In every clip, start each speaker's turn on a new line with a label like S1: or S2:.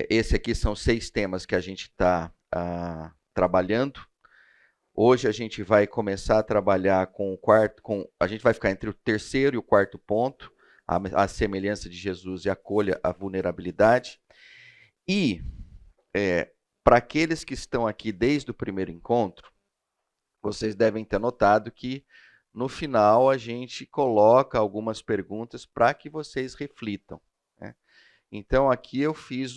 S1: Esse aqui são 6 temas que a gente está trabalhando. Hoje a gente vai começar a trabalhar com o quarto, a gente vai ficar entre o terceiro e o quarto ponto, a semelhança de Jesus e acolha a vulnerabilidade. E para aqueles que estão aqui desde o primeiro encontro, vocês devem ter notado que no final a gente coloca algumas perguntas para que vocês reflitam, né? Então aqui eu fiz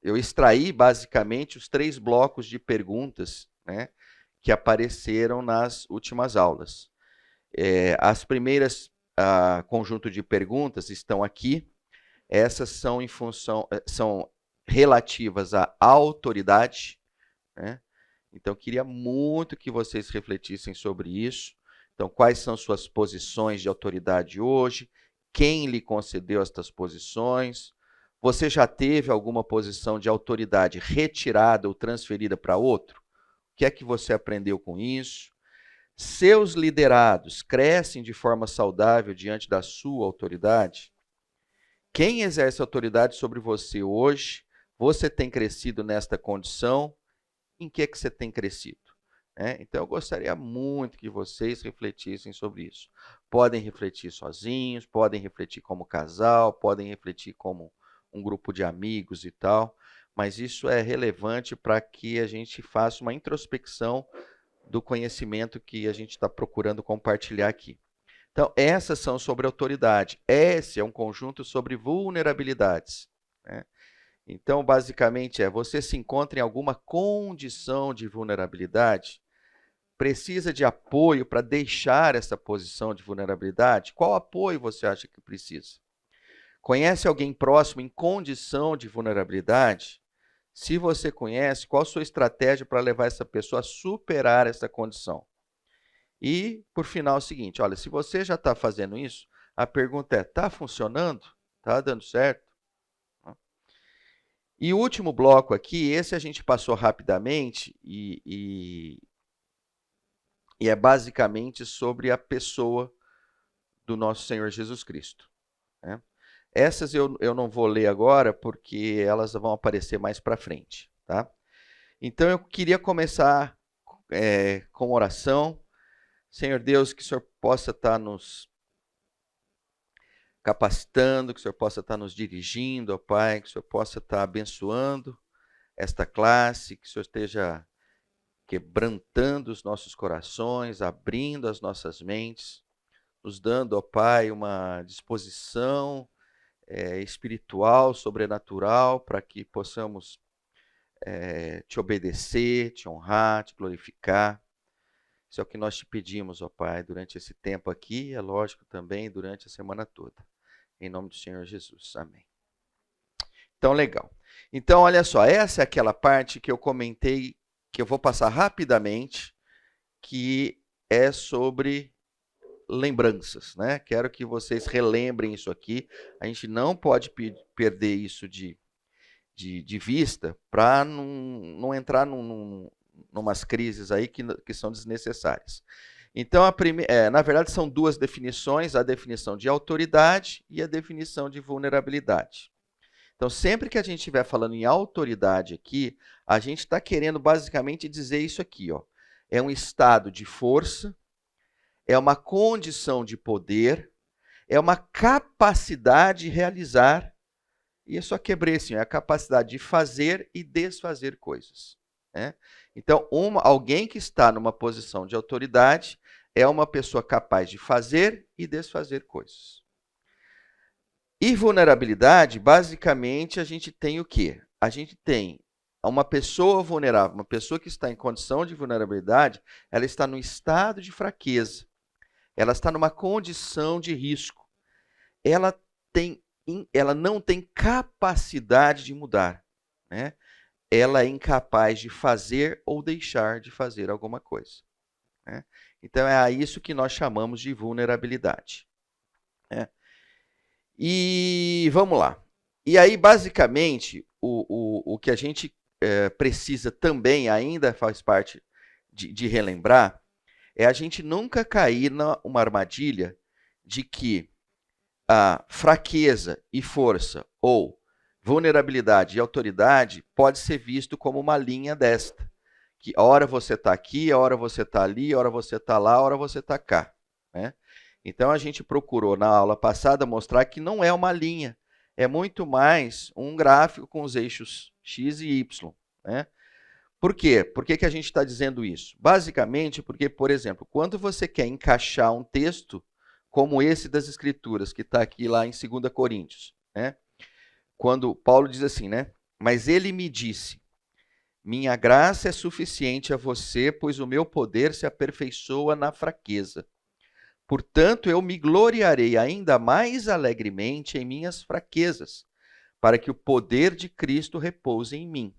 S1: eu extraí basicamente os 3 blocos de perguntas, né, que apareceram nas últimas aulas. As primeiras conjunto de perguntas estão aqui. Essas são relativas à autoridade, né? Então, queria muito que vocês refletissem sobre isso. Então, quais são suas posições de autoridade hoje? Quem lhe concedeu estas posições? Você já teve alguma posição de autoridade retirada ou transferida para outro? O que é que você aprendeu com isso? Seus liderados crescem de forma saudável diante da sua autoridade? Quem exerce autoridade sobre você hoje? Você tem crescido nesta condição? Em que você tem crescido? Então, eu gostaria muito que vocês refletissem sobre isso. Podem refletir sozinhos, podem refletir como casal, podem refletir como um grupo de amigos e tal, mas isso é relevante para que a gente faça uma introspecção do conhecimento que a gente está procurando compartilhar aqui. Então, essas são sobre autoridade. Esse é um conjunto sobre vulnerabilidades, né? Então, basicamente, você se encontra em alguma condição de vulnerabilidade? Precisa de apoio para deixar essa posição de vulnerabilidade? Qual apoio você acha que precisa? Conhece alguém próximo em condição de vulnerabilidade? Se você conhece, qual a sua estratégia para levar essa pessoa a superar essa condição? E, por final, é o seguinte, olha, se você já está fazendo isso, a pergunta é, está funcionando? Está dando certo? E o último bloco aqui, esse a gente passou rapidamente e é basicamente sobre a pessoa do nosso Senhor Jesus Cristo, né? Essas eu não vou ler agora, porque elas vão aparecer mais para frente, tá? Então, eu queria começar com oração. Senhor Deus, que o Senhor possa estar nos capacitando, que o Senhor possa estar nos dirigindo, ó Pai, que o Senhor possa estar abençoando esta classe, que o Senhor esteja quebrantando os nossos corações, abrindo as nossas mentes, nos dando, ó Pai, uma disposição espiritual, sobrenatural, para que possamos te obedecer, te honrar, te glorificar. Isso é o que nós te pedimos, ó Pai, durante esse tempo aqui, é lógico também durante a semana toda. Em nome do Senhor Jesus. Amém. Então, legal. Então, olha só, essa é aquela parte que eu comentei, que eu vou passar rapidamente, que é sobre lembranças, né? Quero que vocês relembrem isso aqui. A gente não pode perder isso de vista para não entrar numas crises aí que são desnecessárias. Então, na verdade, são 2 definições, a definição de autoridade e a definição de vulnerabilidade. Então, sempre que a gente estiver falando em autoridade aqui, a gente está querendo basicamente dizer isso aqui, ó. É um estado de força, é uma condição de poder, é uma capacidade de realizar, e eu só quebrei assim, é a capacidade de fazer e desfazer coisas, né? Então, alguém que está numa posição de autoridade é uma pessoa capaz de fazer e desfazer coisas. E vulnerabilidade, basicamente, a gente tem o quê? A gente tem uma pessoa vulnerável, uma pessoa que está em condição de vulnerabilidade, ela está num estado de fraqueza, ela está numa condição de risco, ela não tem capacidade de mudar, né? Ela é incapaz de fazer ou deixar de fazer alguma coisa, né? Então, é a isso que nós chamamos de vulnerabilidade, né? E vamos lá. E aí, basicamente, o que a gente precisa também, ainda faz parte de relembrar, é a gente nunca cair numa armadilha de que a fraqueza e força, ou vulnerabilidade e autoridade, pode ser visto como uma linha desta. Que a hora você está aqui, a hora você está ali, a hora você está lá, a hora você está cá. Né? Então, a gente procurou, na aula passada, mostrar que não é uma linha. É muito mais um gráfico com os eixos X e Y. Né? Por quê? Por que a gente está dizendo isso? Basicamente porque, por exemplo, quando você quer encaixar um texto como esse das Escrituras, que está aqui lá em 2 Coríntios, né? Quando Paulo diz assim, né? Mas ele me disse, minha graça é suficiente a você, pois o meu poder se aperfeiçoa na fraqueza. Portanto, eu me gloriarei ainda mais alegremente em minhas fraquezas, para que o poder de Cristo repouse em mim.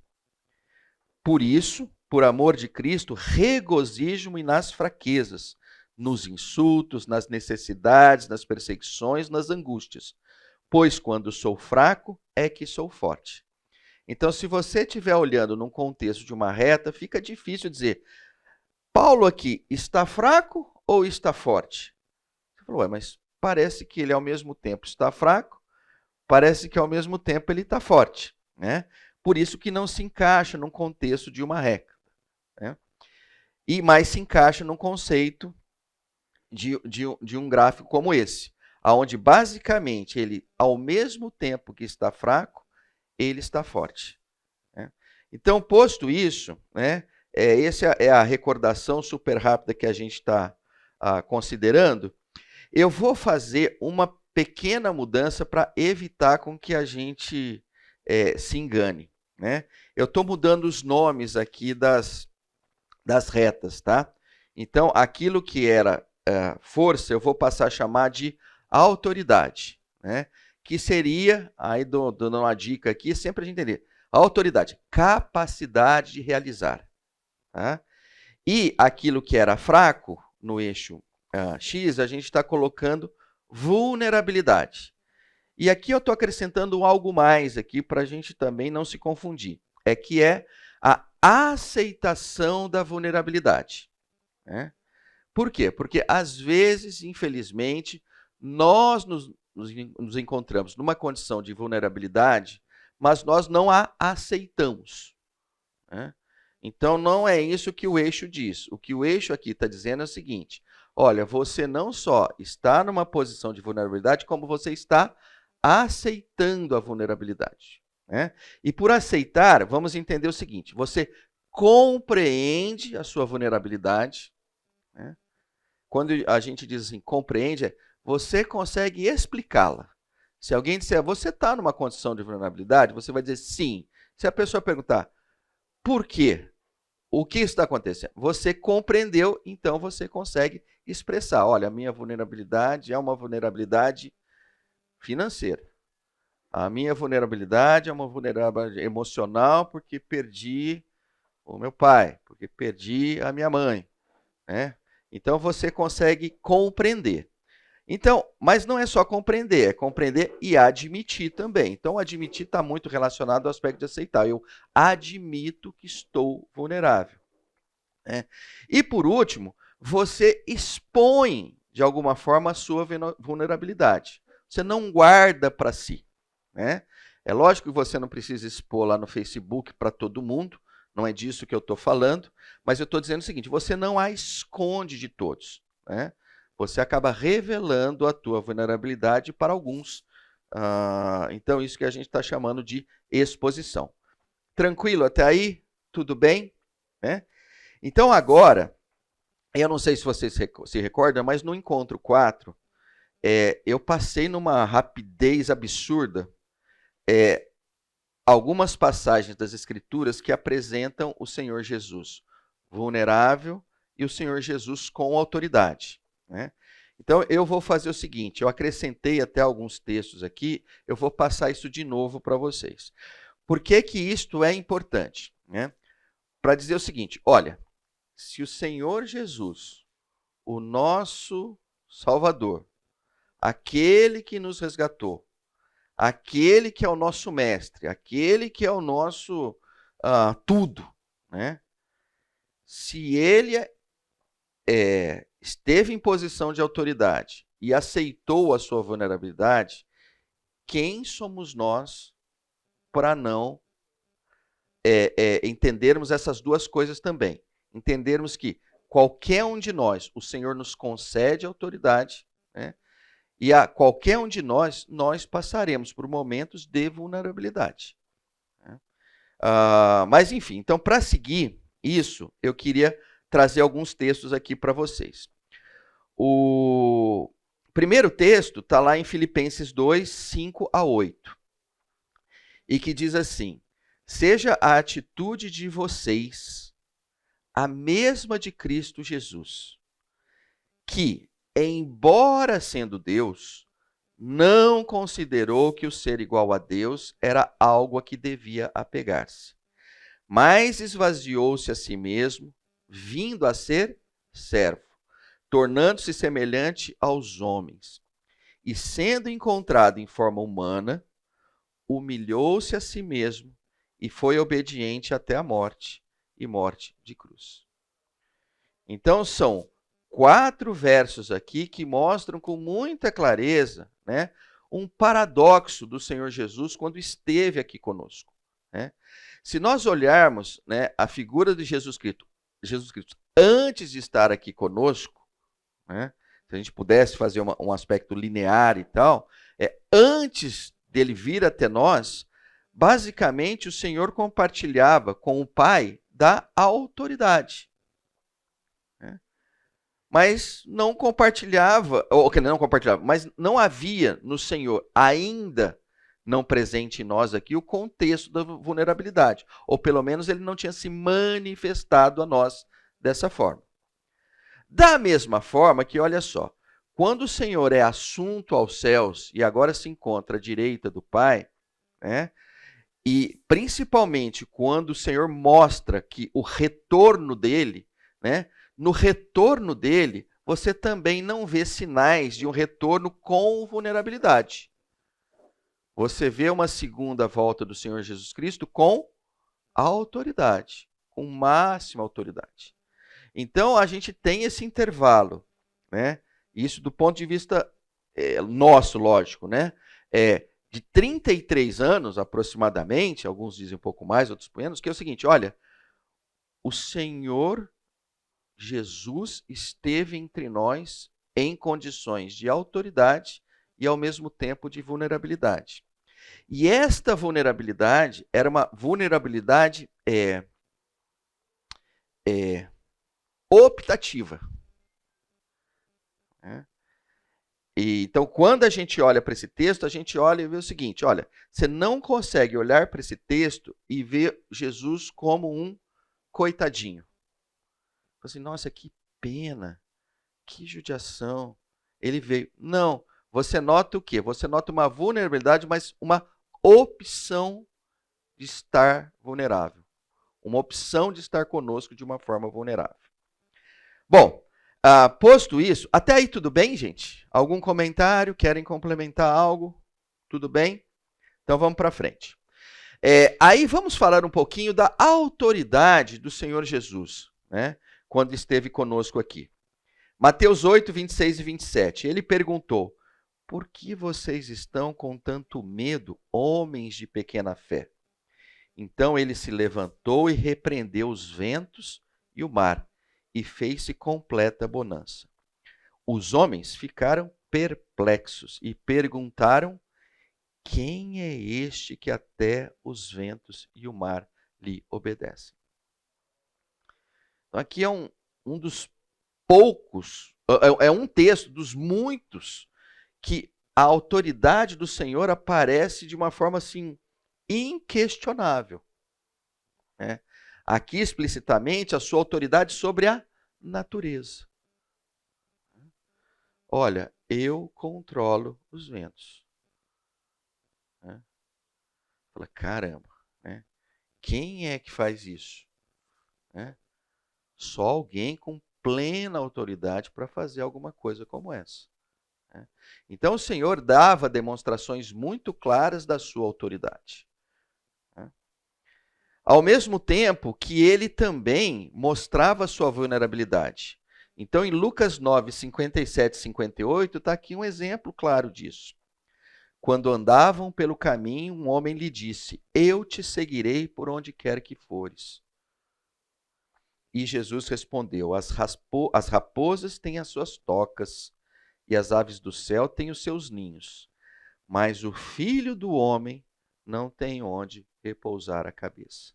S1: Por isso, por amor de Cristo, regozijo-me nas fraquezas, nos insultos, nas necessidades, nas perseguições, nas angústias. Pois quando sou fraco, é que sou forte. Então, se você estiver olhando num contexto de uma reta, fica difícil dizer, Paulo aqui está fraco ou está forte? Você falou, mas parece que ele ao mesmo tempo está fraco, parece que ao mesmo tempo ele está forte. Né? Por isso que não se encaixa num contexto de uma reta. Né? Mas se encaixa num conceito de um gráfico como esse, onde basicamente ele, ao mesmo tempo que está fraco, ele está forte. Né? Então, posto isso, né, essa é a recordação super rápida que a gente está considerando. Eu vou fazer uma pequena mudança para evitar com que a gente se engane. Né? Eu estou mudando os nomes aqui das retas. Tá? Então, aquilo que era força, eu vou passar a chamar de autoridade. Né? Que seria, aí dando uma dica aqui, sempre a gente entender, autoridade, capacidade de realizar. Tá? E aquilo que era fraco, no eixo X, a gente está colocando vulnerabilidade. E aqui eu estou acrescentando algo mais aqui para a gente também não se confundir. É que é a aceitação da vulnerabilidade. Né? Por quê? Porque, às vezes, infelizmente, nós nos encontramos numa condição de vulnerabilidade, mas nós não a aceitamos. Né? Então, não é isso que o eixo diz. O que o eixo aqui está dizendo é o seguinte, olha, você não só está numa posição de vulnerabilidade, como você está aceitando a vulnerabilidade. Né? E por aceitar, vamos entender o seguinte, você compreende a sua vulnerabilidade. Né? Quando a gente diz assim, compreende, você consegue explicá-la. Se alguém disser, você está numa condição de vulnerabilidade, você vai dizer sim. Se a pessoa perguntar, por quê? O que está acontecendo? Você compreendeu, então você consegue expressar. Olha, a minha vulnerabilidade é uma vulnerabilidade financeira. A minha vulnerabilidade é uma vulnerabilidade emocional porque perdi o meu pai, porque perdi a minha mãe. Né? Então, você consegue compreender. Então, mas não é só compreender, é compreender e admitir também. Então, admitir está muito relacionado ao aspecto de aceitar. Eu admito que estou vulnerável. Né? E, por último, você expõe, de alguma forma, a sua vulnerabilidade. Você não guarda para si. Né? É lógico que você não precisa expor lá no Facebook para todo mundo, não é disso que eu estou falando, mas eu estou dizendo o seguinte, você não a esconde de todos. Né? Você acaba revelando a tua vulnerabilidade para alguns. Então, isso que a gente está chamando de exposição. Tranquilo até aí? Tudo bem? Né? Então, agora, eu não sei se vocês se recordam, mas no encontro 4, eu passei numa rapidez absurda algumas passagens das Escrituras que apresentam o Senhor Jesus vulnerável e o Senhor Jesus com autoridade. Né? Então, eu vou fazer o seguinte, eu acrescentei até alguns textos aqui, eu vou passar isso de novo para vocês. Por que que isto é importante? Né? Para dizer o seguinte, olha, se o Senhor Jesus, o nosso Salvador, aquele que nos resgatou, aquele que é o nosso mestre, aquele que é o nosso tudo, né? Se ele esteve em posição de autoridade e aceitou a sua vulnerabilidade, quem somos nós para não entendermos essas duas coisas também? Entendermos que qualquer um de nós, o Senhor nos concede autoridade, né? E a qualquer um de nós passaremos por momentos de vulnerabilidade, né? Mas, enfim, então, para seguir isso, eu queria trazer alguns textos aqui para vocês. O primeiro texto está lá em Filipenses 2, 5 a 8, e que diz assim: seja a atitude de vocês a mesma de Cristo Jesus, que, embora sendo Deus, não considerou que o ser igual a Deus era algo a que devia apegar-se, mas esvaziou-se a si mesmo, vindo a ser servo, tornando-se semelhante aos homens. E sendo encontrado em forma humana, humilhou-se a si mesmo e foi obediente até a morte, e morte de cruz. Então, são 4 versos aqui que mostram com muita clareza, né, um paradoxo do Senhor Jesus quando esteve aqui conosco, né? Se nós olharmos, né, a figura de Jesus Cristo antes de estar aqui conosco, né, se a gente pudesse fazer um aspecto linear e tal, antes dele vir até nós, basicamente o Senhor compartilhava com o Pai da autoridade, né? Mas não compartilhava, mas não havia no Senhor, ainda não presente em nós aqui, o contexto da vulnerabilidade, ou pelo menos ele não tinha se manifestado a nós dessa forma. Da mesma forma que, olha só, quando o Senhor é assunto aos céus e agora se encontra à direita do Pai, né, e principalmente quando o Senhor mostra que o retorno dele, né, no retorno dele, você também não vê sinais de um retorno com vulnerabilidade. Você vê uma segunda volta do Senhor Jesus Cristo com autoridade, com máxima autoridade. Então, a gente tem esse intervalo, né? Isso do ponto de vista nosso, lógico, né? De 33 anos, aproximadamente, alguns dizem um pouco mais, outros menos, que é o seguinte, olha, o Senhor Jesus esteve entre nós em condições de autoridade e, ao mesmo tempo, de vulnerabilidade. E esta vulnerabilidade era uma vulnerabilidade optativa, né? E, então, quando a gente olha para esse texto, a gente olha e vê o seguinte, olha, você não consegue olhar para esse texto e ver Jesus como um coitadinho. Assim, nossa, que pena, que judiação, ele veio. Não, você nota o quê? Você nota uma vulnerabilidade, mas uma opção de estar vulnerável. Uma opção de estar conosco de uma forma vulnerável. Bom, posto isso, até aí tudo bem, gente? Algum comentário? Querem complementar algo? Tudo bem? Então vamos para frente. Aí vamos falar um pouquinho da autoridade do Senhor Jesus, né, quando esteve conosco aqui. Mateus 8, 26 e 27. Ele perguntou, por que vocês estão com tanto medo, homens de pequena fé? Então ele se levantou e repreendeu os ventos e o mar, e fez-se completa bonança. Os homens ficaram perplexos e perguntaram, quem é este que até os ventos e o mar lhe obedecem? Então, aqui é um dos poucos, é um texto dos muitos que a autoridade do Senhor aparece de uma forma assim inquestionável, né? Aqui explicitamente a sua autoridade sobre a natureza. Olha, eu controlo os ventos, né? Fala, caramba, né? Quem é que faz isso, né? Só alguém com plena autoridade para fazer alguma coisa como essa, né? Então o Senhor dava demonstrações muito claras da sua autoridade, né? Ao mesmo tempo que ele também mostrava a sua vulnerabilidade. Então, em Lucas 9, 57 e 58, está aqui um exemplo claro disso. Quando andavam pelo caminho, um homem lhe disse: Eu te seguirei por onde quer que fores. E Jesus respondeu: As raposas têm as suas tocas, e as aves do céu têm os seus ninhos, mas o Filho do Homem não tem onde repousar a cabeça.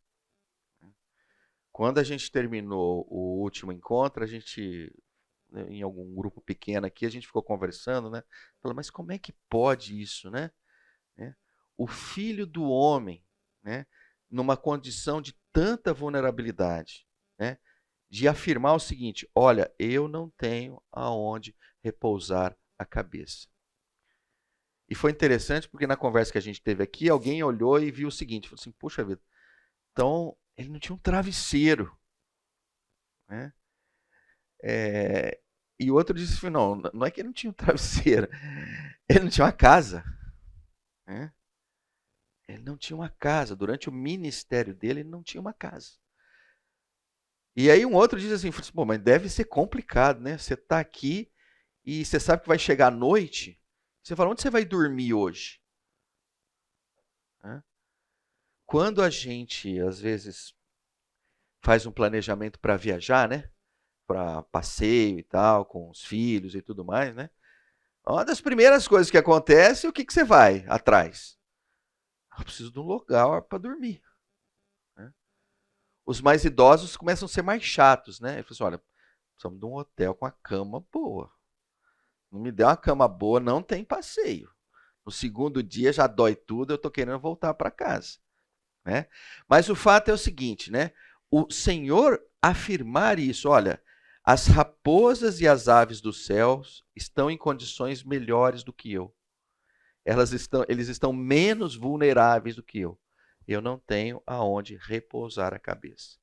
S1: Quando a gente terminou o último encontro, a gente, em algum grupo pequeno aqui, a gente ficou conversando, né? Falou, mas como é que pode isso, né? O Filho do Homem, né? Numa condição de tanta vulnerabilidade, né? De afirmar o seguinte: olha, eu não tenho aonde repousar a cabeça. E foi interessante porque na conversa que a gente teve aqui, alguém olhou e viu o seguinte, falou assim, puxa vida, então ele não tinha um travesseiro, né? E o outro disse, não é que ele não tinha um travesseiro, ele não tinha uma casa, né? Ele não tinha uma casa, durante o ministério dele, ele não tinha uma casa. E aí um outro diz assim, pô, mas deve ser complicado, né? Você está aqui e você sabe que vai chegar à noite, você fala, onde você vai dormir hoje? Quando a gente, às vezes, faz um planejamento para viajar, né? Para passeio e tal, com os filhos e tudo mais, né? Uma das primeiras coisas que acontece, o que você vai atrás? Eu preciso de um lugar para dormir. Né? Os mais idosos começam a ser mais chatos, né? Eles falam assim, olha, precisamos de um hotel com a cama boa. Não me der uma cama boa, não tem passeio. No segundo dia já dói tudo, eu estou querendo voltar para casa. Né? Mas o fato é o seguinte, né? O Senhor afirmar isso, olha, as raposas e as aves dos céus estão em condições melhores do que eu. Eles estão menos vulneráveis do que eu. Eu não tenho aonde repousar a cabeça.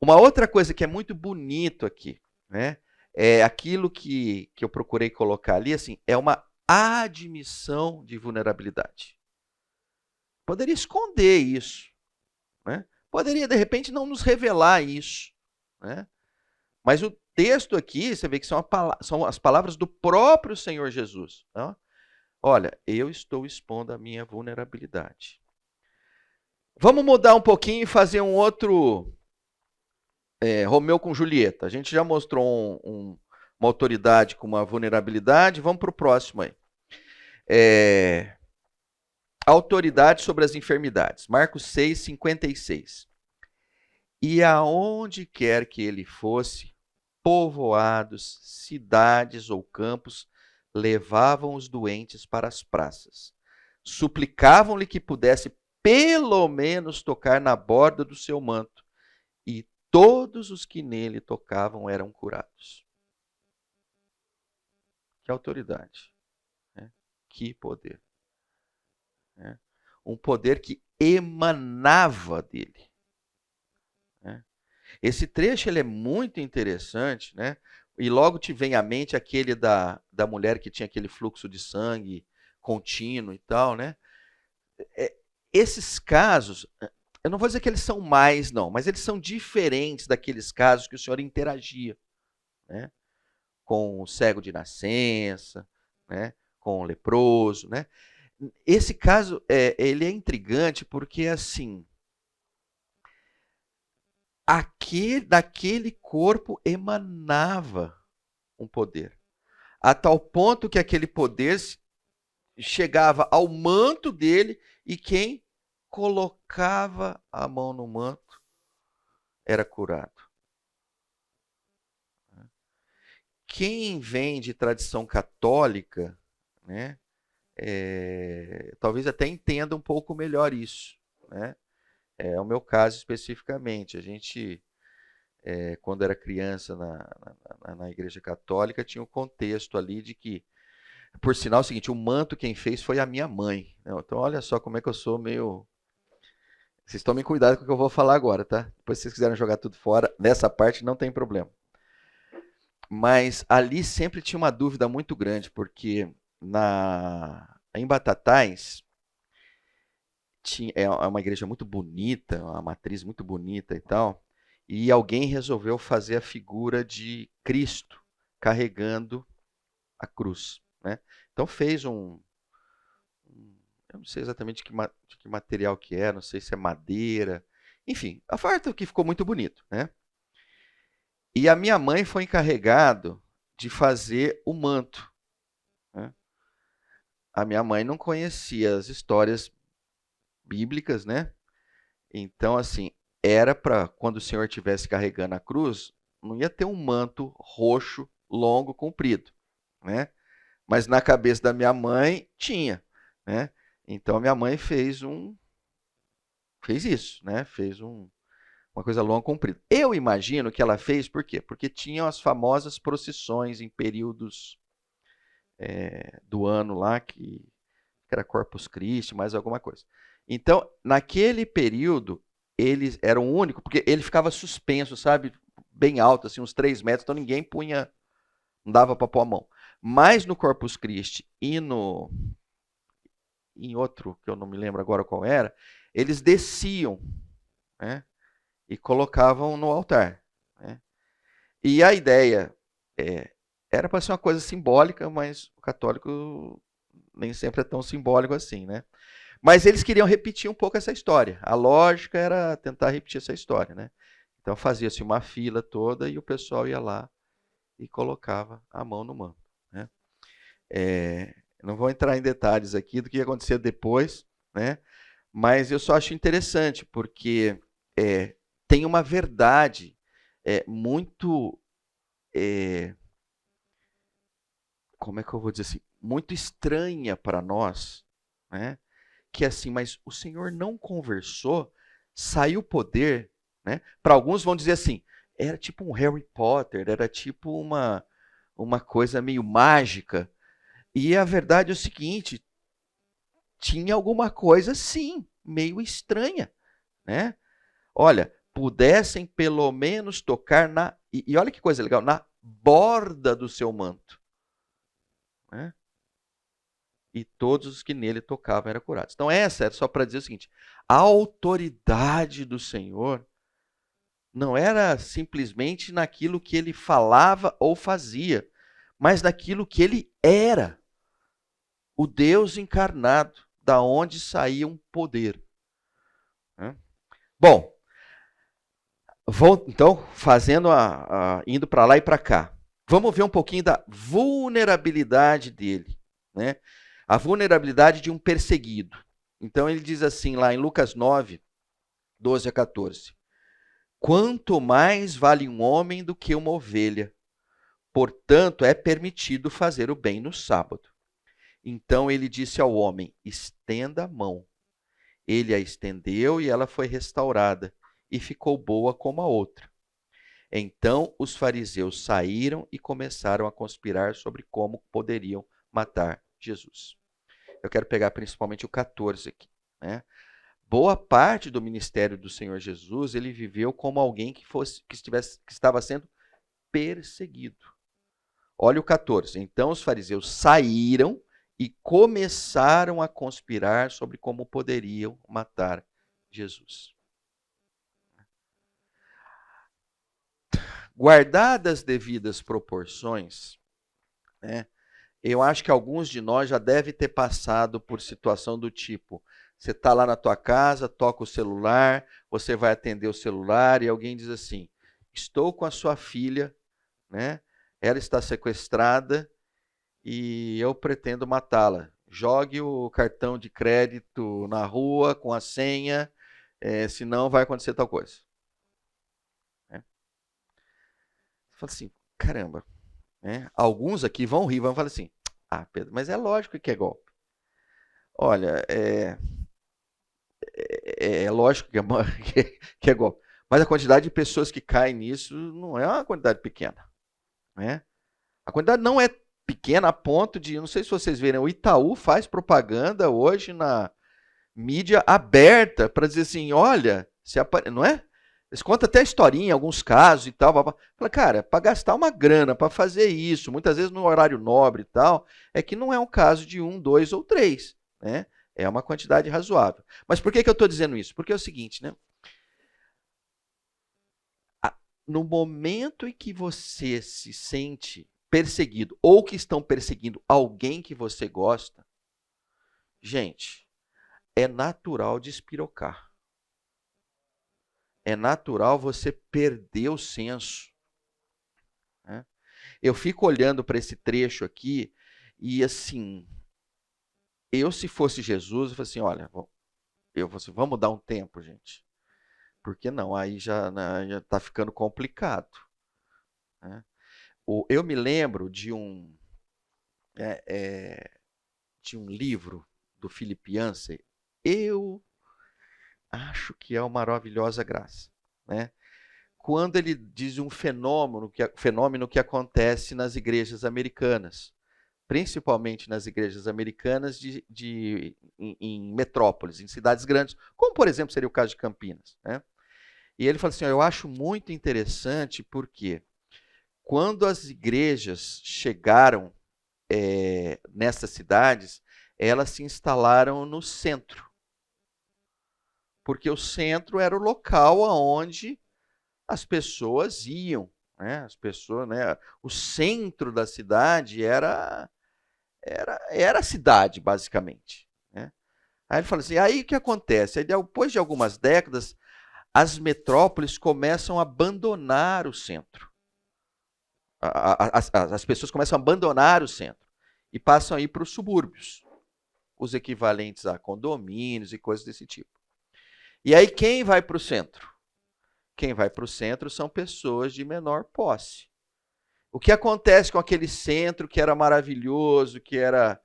S1: Uma outra coisa que é muito bonito aqui, né? É aquilo que eu procurei colocar ali, assim, é uma admissão de vulnerabilidade. Poderia esconder isso, né? Poderia, de repente, não nos revelar isso. Né? Mas o texto aqui, você vê que são as palavras do próprio Senhor Jesus. Né? Olha, eu estou expondo a minha vulnerabilidade. Vamos mudar um pouquinho e fazer um outro Romeu com Julieta. A gente já mostrou uma autoridade com uma vulnerabilidade. Vamos para o próximo aí. Autoridade sobre as enfermidades. Marcos 6, 56. E aonde quer que ele fosse, povoados, cidades ou campos, levavam os doentes para as praças. Suplicavam-lhe que pudesse pelo menos tocar na borda do seu manto, e todos os que nele tocavam eram curados. Que autoridade, né? Que poder. Né? Um poder que emanava dele. Né? Esse trecho ele é muito interessante, né? E logo te vem à mente aquele da mulher que tinha aquele fluxo de sangue contínuo e tal, né? Esses casos, eu não vou dizer que eles são mais, não, mas eles são diferentes daqueles casos que o Senhor interagia, né? Com o cego de nascença, né? Com o leproso, né? Esse caso, ele é intrigante porque, assim, daquele corpo emanava um poder. A tal ponto que aquele poder chegava ao manto dele e quem colocava a mão no manto era curado. Quem vem de tradição católica, né, talvez até entenda um pouco melhor isso. Né? É o meu caso especificamente. A gente, quando era criança na Igreja Católica, tinha um contexto ali de que, por sinal, é o seguinte, o manto quem fez foi a minha mãe. Então, olha só como é que eu sou meio... Vocês tomem cuidado com o que eu vou falar agora, tá? Depois, se vocês quiserem jogar tudo fora, nessa parte não tem problema. Mas ali sempre tinha uma dúvida muito grande, porque em Batatais é uma igreja muito bonita, uma matriz muito bonita e tal, e alguém resolveu fazer a figura de Cristo carregando a cruz, né? Então fez eu não sei exatamente de que material que é, não sei se é madeira, enfim, a fato é que ficou muito bonito, né? E a minha mãe foi encarregado de fazer o manto, né? A minha mãe não conhecia as histórias bíblicas, né? Então, assim, era para quando o Senhor estivesse carregando a cruz, não ia ter um manto roxo, longo, comprido, né? Mas na cabeça da minha mãe tinha, né? Então a minha mãe fez isso, né? Fez uma coisa longa, comprida. Eu imagino que ela fez por quê? Porque tinham as famosas procissões em períodos do ano lá que era Corpus Christi, mais alguma coisa. Então, naquele período, eles eram o único, porque ele ficava suspenso, sabe? Bem alto, assim, uns 3 metros, então ninguém punha, não dava para pôr a mão. Mas no Corpus Christi e em outro, que eu não me lembro agora qual era, eles desciam, né? E colocavam no altar, né? E a ideia era para ser uma coisa simbólica, mas o católico nem sempre é tão simbólico assim, né? Mas eles queriam repetir um pouco essa história. A lógica era tentar repetir essa história, né? Então fazia-se uma fila toda e o pessoal ia lá e colocava a mão no manto, né? Não vou entrar em detalhes aqui do que ia acontecer depois, né? Mas eu só acho interessante porque tem uma verdade muito, como é que eu vou dizer assim, muito estranha para nós, né? Que é assim, mas o Senhor não conversou, saiu poder, né? Para alguns vão dizer assim, era tipo um Harry Potter, era tipo uma coisa meio mágica. E a verdade é o seguinte, tinha alguma coisa sim, meio estranha, né? Olha, pudessem pelo menos tocar e olha que coisa legal, na borda do seu manto, né? E todos os que nele tocavam eram curados. Então essa era só para dizer o seguinte, a autoridade do Senhor não era simplesmente naquilo que ele falava ou fazia, mas naquilo que ele era, o Deus encarnado, da onde saía um poder, né? Bom, vou então fazendo indo para lá e para cá. Vamos ver um pouquinho da vulnerabilidade dele, né? A vulnerabilidade de um perseguido. Então ele diz assim lá em Lucas 9, 12 a 14. Quanto mais vale um homem do que uma ovelha, portanto é permitido fazer o bem no sábado. Então ele disse ao homem, estenda a mão. Ele a estendeu e ela foi restaurada, e ficou boa como a outra. Então os fariseus saíram e começaram a conspirar sobre como poderiam matar Jesus. Eu quero pegar principalmente o 14 aqui, né? Boa parte do ministério do Senhor Jesus, ele viveu como alguém que estava sendo perseguido. Olha o 14. Então os fariseus saíram e começaram a conspirar sobre como poderiam matar Jesus. Guardadas as devidas proporções, né, eu acho que alguns de nós já devem ter passado por situação do tipo, você está lá na tua casa, toca o celular, você vai atender o celular e alguém diz assim, estou com a sua filha, né, ela está sequestrada e eu pretendo matá-la. Jogue o cartão de crédito na rua com a senha, senão vai acontecer tal coisa. Né? Você fala assim, caramba. Né? Alguns aqui vão rir, vão falar assim, ah, Pedro, mas é lógico que é golpe. Olha, é lógico que que é golpe. Mas a quantidade de pessoas que caem nisso não é uma quantidade pequena. Né? A quantidade não é pequena a ponto de, não sei se vocês verem, o Itaú faz propaganda hoje na mídia aberta para dizer assim, olha, não é? Eles contam até historinha em alguns casos e tal. Fala, cara, para gastar uma grana para fazer isso, muitas vezes no horário nobre e tal, é que não é um caso de 1, 2 ou 3, né? É uma quantidade razoável. Mas por que eu estou dizendo isso? Porque é o seguinte, né? no momento em que você se sente perseguido ou que estão perseguindo alguém que você gosta, gente, é natural despirocar. É natural você perder o senso, né? Eu fico olhando para esse trecho aqui e assim, eu se fosse Jesus, eu falei assim, olha, vamos dar um tempo, gente. Porque não, aí já está ficando complicado, né? Eu me lembro é, é, de um livro do Philip Yancey, eu acho que é uma maravilhosa graça, né? Quando ele diz um fenômeno que acontece nas igrejas americanas, principalmente nas igrejas americanas em metrópoles, em cidades grandes, como por exemplo seria o caso de Campinas, né? E ele fala assim, eu acho muito interessante porque quando as igrejas chegaram nessas cidades, elas se instalaram no centro, porque o centro era o local aonde as pessoas iam, né? As pessoas, né? O centro da cidade era a cidade, basicamente, né? Aí ele fala assim, aí o que acontece? Aí, depois de algumas décadas, as metrópoles começam a abandonar o centro. As pessoas começam a abandonar o centro e passam a ir para os subúrbios, os equivalentes a condomínios e coisas desse tipo. E aí quem vai para o centro? Quem vai para o centro são pessoas de menor posse. O que acontece com aquele centro que era maravilhoso, que era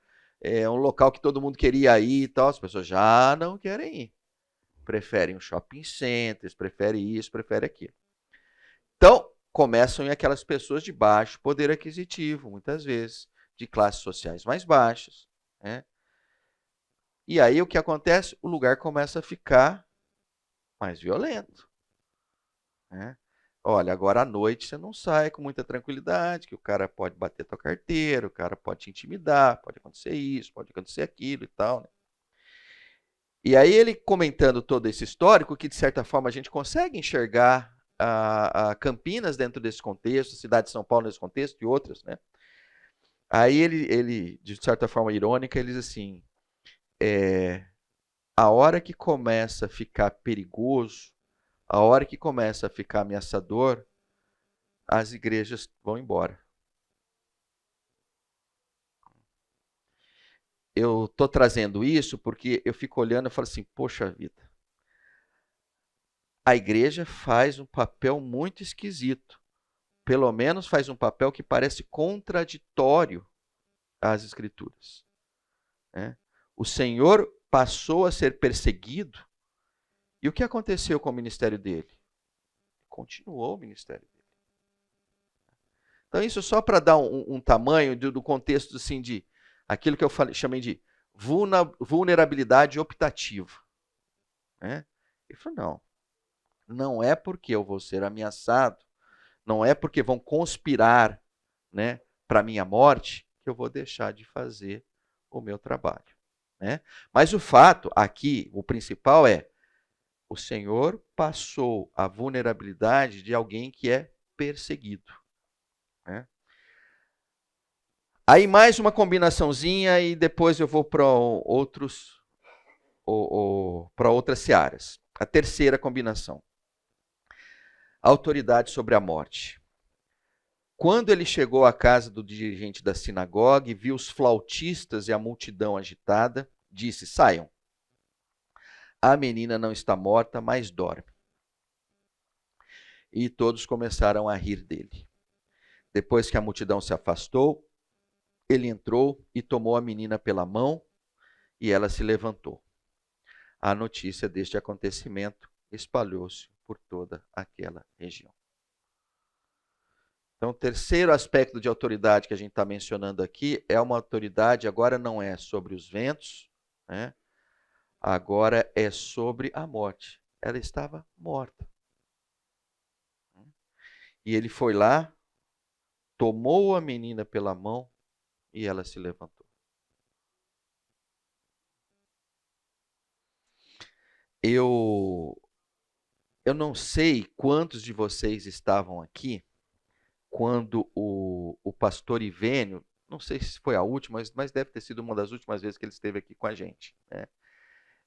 S1: um local que todo mundo queria ir e tal, as pessoas já não querem ir. Preferem um shopping centers, preferem isso, preferem aquilo. Então, começam em aquelas pessoas de baixo poder aquisitivo, muitas vezes, de classes sociais mais baixas, né? E aí o que acontece? O lugar começa a ficar mais violento, né? Olha, agora à noite você não sai com muita tranquilidade, que o cara pode bater tua carteira, o cara pode te intimidar, pode acontecer isso, pode acontecer aquilo e tal, né? E aí ele comentando todo esse histórico, que de certa forma a gente consegue enxergar a Campinas dentro desse contexto, a cidade de São Paulo nesse contexto e outras, né? Aí ele, de certa forma irônica, ele diz assim, a hora que começa a ficar perigoso, a hora que começa a ficar ameaçador, as igrejas vão embora. Eu estou trazendo isso porque eu fico olhando e falo assim, poxa vida, a igreja faz um papel muito esquisito. Pelo menos faz um papel que parece contraditório às escrituras, né? O Senhor passou a ser perseguido, e o que aconteceu com o ministério dele? Continuou o ministério dele. Então, isso só para dar um tamanho do contexto assim, de aquilo que eu chamei de vulnerabilidade optativa, né? Ele falou, não é porque eu vou ser ameaçado, não é porque vão conspirar, né, para a minha morte, que eu vou deixar de fazer o meu trabalho, né? Mas o fato aqui, o principal é, o Senhor passou a vulnerabilidade de alguém que é perseguido, né? Aí mais uma combinaçãozinha e depois eu vou para outras searas. A terceira combinação, autoridade sobre a morte. Quando ele chegou à casa do dirigente da sinagoga e viu os flautistas e a multidão agitada, disse, saiam. A menina não está morta, mas dorme. E todos começaram a rir dele. Depois que a multidão se afastou, ele entrou e tomou a menina pela mão e ela se levantou. A notícia deste acontecimento espalhou-se por toda aquela região. Então, o terceiro aspecto de autoridade que a gente está mencionando aqui é uma autoridade, agora não é sobre os ventos, né? Agora é sobre a morte. Ela estava morta. E ele foi lá, tomou a menina pela mão e ela se levantou. Eu eu não sei quantos de vocês estavam aqui quando o pastor Ivênio, não sei se foi a última, mas deve ter sido uma das últimas vezes que ele esteve aqui com a gente, né?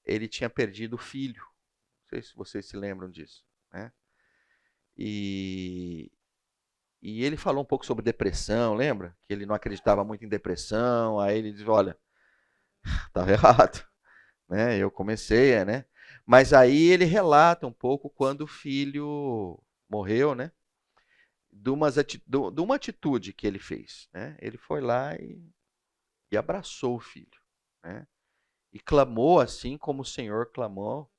S1: Ele tinha perdido o filho. Não sei se vocês se lembram disso, né? E ele falou um pouco sobre depressão, lembra? Que ele não acreditava muito em depressão. Aí ele diz: olha, estava errado, né? Eu comecei, né? Mas aí ele relata um pouco quando o filho morreu, né? De uma atitude que ele fez, né? Ele foi lá e abraçou o filho, né? E clamou assim como o Senhor clamou,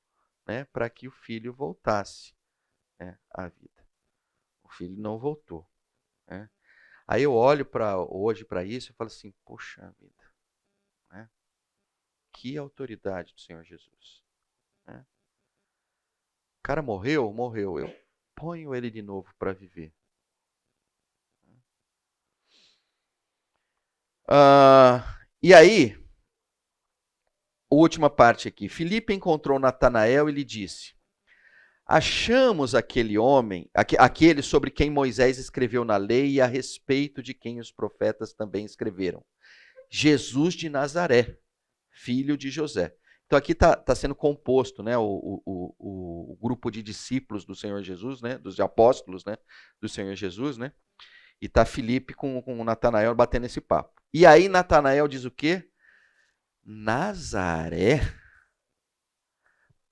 S1: né? Para que o filho voltasse, né, à vida. O filho não voltou, né? Aí eu olho hoje para isso e falo assim: poxa vida, né? Que autoridade do Senhor Jesus, né? O cara morreu, morreu. Eu ponho ele de novo para viver. E aí, a última parte aqui. Filipe encontrou Natanael e lhe disse: achamos aquele homem, aquele sobre quem Moisés escreveu na lei e a respeito de quem os profetas também escreveram. Jesus de Nazaré, filho de José. Então aqui está sendo composto, né, o grupo de discípulos do Senhor Jesus, né, dos apóstolos, né, do Senhor Jesus, né, e está Filipe com o Natanael batendo esse papo. E aí Natanael diz o quê? Nazaré?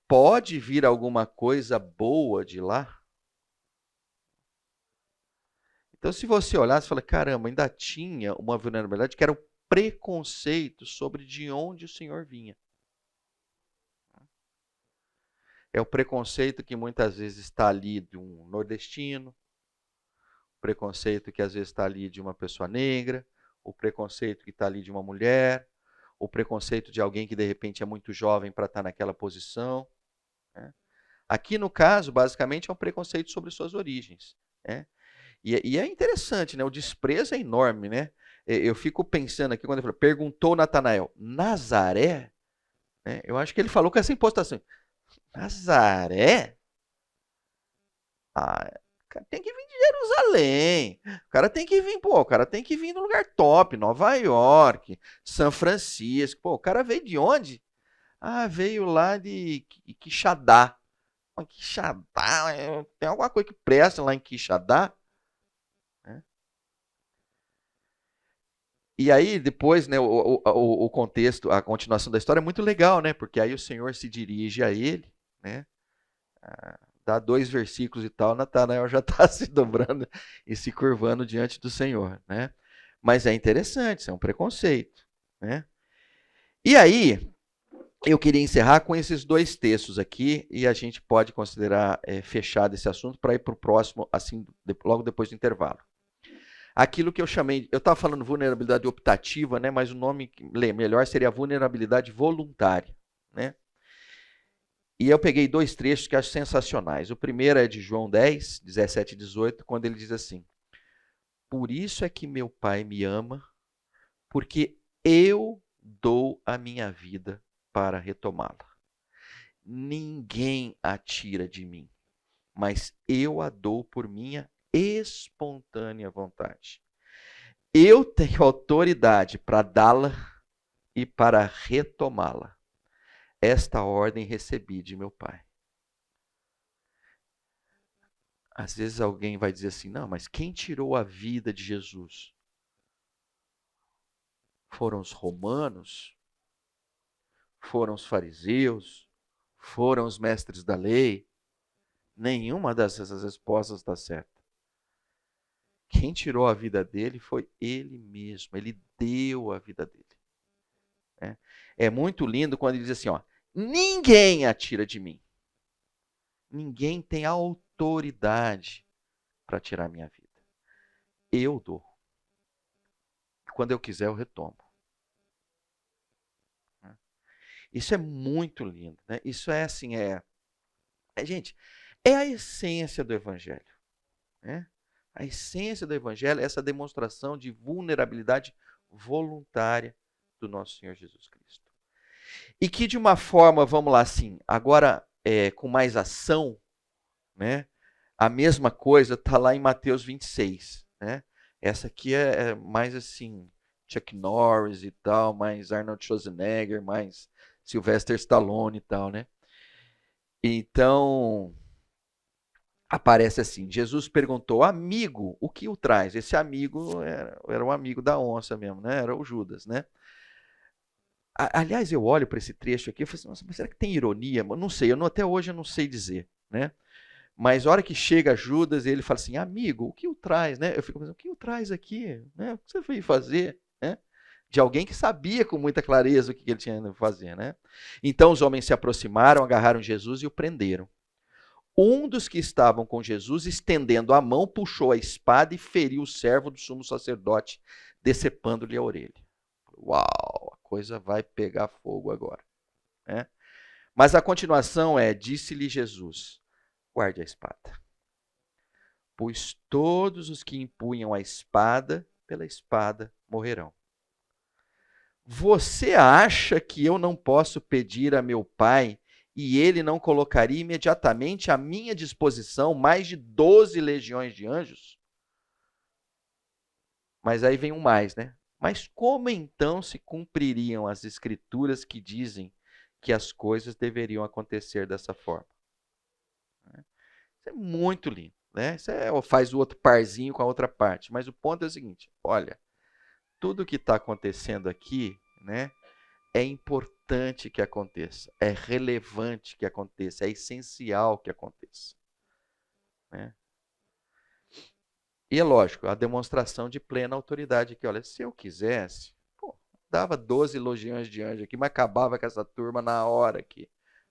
S1: Pode vir alguma coisa boa de lá? Então, se você olhar, você fala: caramba, ainda tinha uma vulnerabilidade que era o preconceito sobre de onde o Senhor vinha. É o preconceito que muitas vezes está ali de um nordestino, o preconceito que às vezes está ali de uma pessoa negra, o preconceito que está ali de uma mulher, o preconceito de alguém que de repente é muito jovem para estar naquela posição, né? Aqui no caso, basicamente, é um preconceito sobre suas origens, né? E é interessante, né? O desprezo é enorme, né? Eu fico pensando aqui, quando ele falou, perguntou Natanael, Nazaré? Né? Eu acho que ele falou com essa impostação. Nazaré? Ah, cara tem que vir de Jerusalém. O cara tem que vir, pô, o cara tem que vir no lugar top, Nova York, São Francisco. Pô, o cara veio de onde? Ah, veio lá de Quixadá. Quixadá, tem alguma coisa que presta lá em Quixadá? Né? E aí, depois, né, o contexto, a continuação da história é muito legal, né? Porque aí o Senhor se dirige a ele, né? Dá 2 versículos e tal, Natanael já está se dobrando e se curvando diante do Senhor, né? Mas é interessante, isso é um preconceito, né? E aí, eu queria encerrar com esses 2 textos aqui e a gente pode considerar fechado esse assunto para ir para o próximo, assim, logo depois do intervalo. Aquilo que eu chamei, eu estava falando vulnerabilidade optativa, né? Mas o nome melhor seria vulnerabilidade voluntária, né? E eu peguei 2 trechos que acho sensacionais. O primeiro é de João 10, 17 e 18, quando ele diz assim: por isso é que meu Pai me ama, porque eu dou a minha vida para retomá-la. Ninguém a tira de mim, mas eu a dou por minha espontânea vontade. Eu tenho autoridade para dá-la e para retomá-la. Esta ordem recebi de meu Pai. Às vezes alguém vai dizer assim: não, mas quem tirou a vida de Jesus? Foram os romanos? Foram os fariseus? Foram os mestres da lei? Nenhuma dessas respostas está certa. Quem tirou a vida dele foi ele mesmo. Ele deu a vida dele. É muito lindo quando ele diz assim: ó, ninguém a tira de mim. Ninguém tem autoridade para tirar a minha vida. Eu dou. Quando eu quiser, eu retomo. Isso é muito lindo, né? Isso é assim, gente, é a essência do Evangelho, né? A essência do Evangelho é essa demonstração de vulnerabilidade voluntária do nosso Senhor Jesus Cristo. E que de uma forma, vamos lá assim, agora com mais ação, né? A mesma coisa está lá em Mateus 26, né? Essa aqui é mais assim, Chuck Norris e tal, mais Arnold Schwarzenegger, mais Sylvester Stallone e tal, né? Então, aparece assim, Jesus perguntou, amigo, o que o traz? Esse amigo era um amigo da onça mesmo, né? Era o Judas, né? Aliás, eu olho para esse trecho aqui e falo assim, nossa, mas será que tem ironia? Não sei, até hoje eu não sei dizer, né? Mas a hora que chega Judas, ele fala assim, amigo, o que o traz, né? Eu fico pensando, o que o traz aqui? Né? O que você veio fazer? Né? De alguém que sabia com muita clareza o que ele tinha ido fazer, né? Então os homens se aproximaram, agarraram Jesus e o prenderam. Um dos que estavam com Jesus, estendendo a mão, puxou a espada e feriu o servo do sumo sacerdote, decepando-lhe a orelha. Uau, a coisa vai pegar fogo agora, né? Mas a continuação é, disse-lhe Jesus, guarde a espada, pois todos os que empunham a espada, pela espada morrerão. Você acha que eu não posso pedir a meu Pai e ele não colocaria imediatamente à minha disposição mais de 12 legiões de anjos? Mas aí vem um mais, né? Mas como então se cumpririam as escrituras que dizem que as coisas deveriam acontecer dessa forma? Isso é muito lindo, né? Isso faz o outro parzinho com a outra parte. Mas o ponto é o seguinte: olha, tudo que está acontecendo aqui, né, é importante que aconteça, é relevante que aconteça, é essencial que aconteça, né? E é lógico, a demonstração de plena autoridade aqui. Olha, se eu quisesse, pô, dava 12 legiões de anjos aqui, mas acabava com essa turma na hora aqui.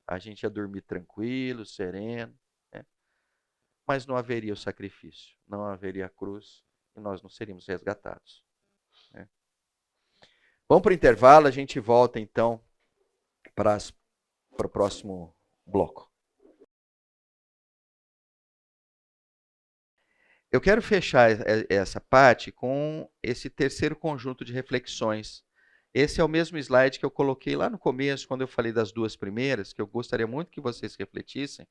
S1: A gente ia dormir tranquilo, sereno, né? Mas não haveria o sacrifício, não haveria a cruz, e nós não seríamos resgatados, né? Vamos para o intervalo, a gente volta então para o próximo bloco. Eu quero fechar essa parte com esse terceiro conjunto de reflexões. Esse é o mesmo slide que eu coloquei lá no começo, quando eu falei das duas primeiras, que eu gostaria muito que vocês refletissem.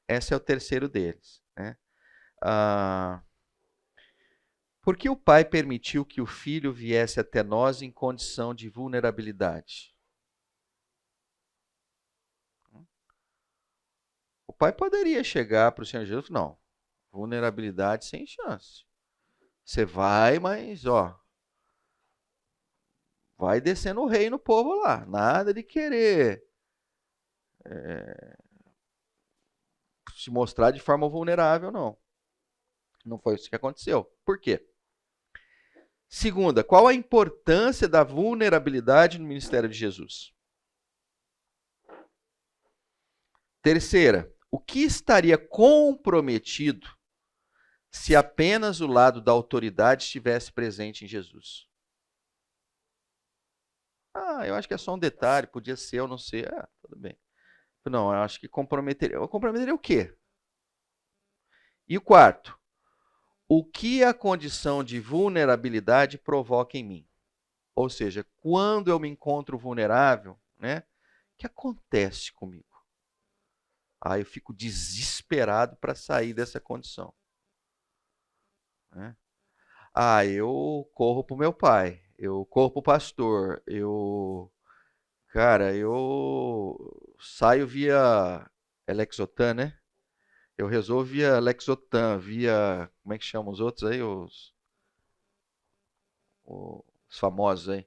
S1: Esse é o terceiro deles, né? Por que o Pai permitiu que o Filho viesse até nós em condição de vulnerabilidade? O Pai poderia chegar para o Senhor Jesus e falar, não, vulnerabilidade sem chance. Você vai, mas ó, vai descendo o rei no povo lá. Nada de querer se mostrar de forma vulnerável, não. Não foi isso que aconteceu. Por quê? Segunda, qual a importância da vulnerabilidade no ministério de Jesus? Terceira, o que estaria comprometido se apenas o lado da autoridade estivesse presente em Jesus? Eu acho que é só um detalhe, podia ser ou não ser. Tudo bem. Não, eu acho que comprometeria. Comprometeria o quê? E o quarto, o que a condição de vulnerabilidade provoca em mim? Ou seja, quando eu me encontro vulnerável, né, o que acontece comigo? Eu fico desesperado para sair dessa condição, né? Eu corro para o meu pai, eu corro para o pastor, eu saio via Lexotan, né? Eu resolvo via Lexotan, via, como é que chama os outros aí, os famosos aí?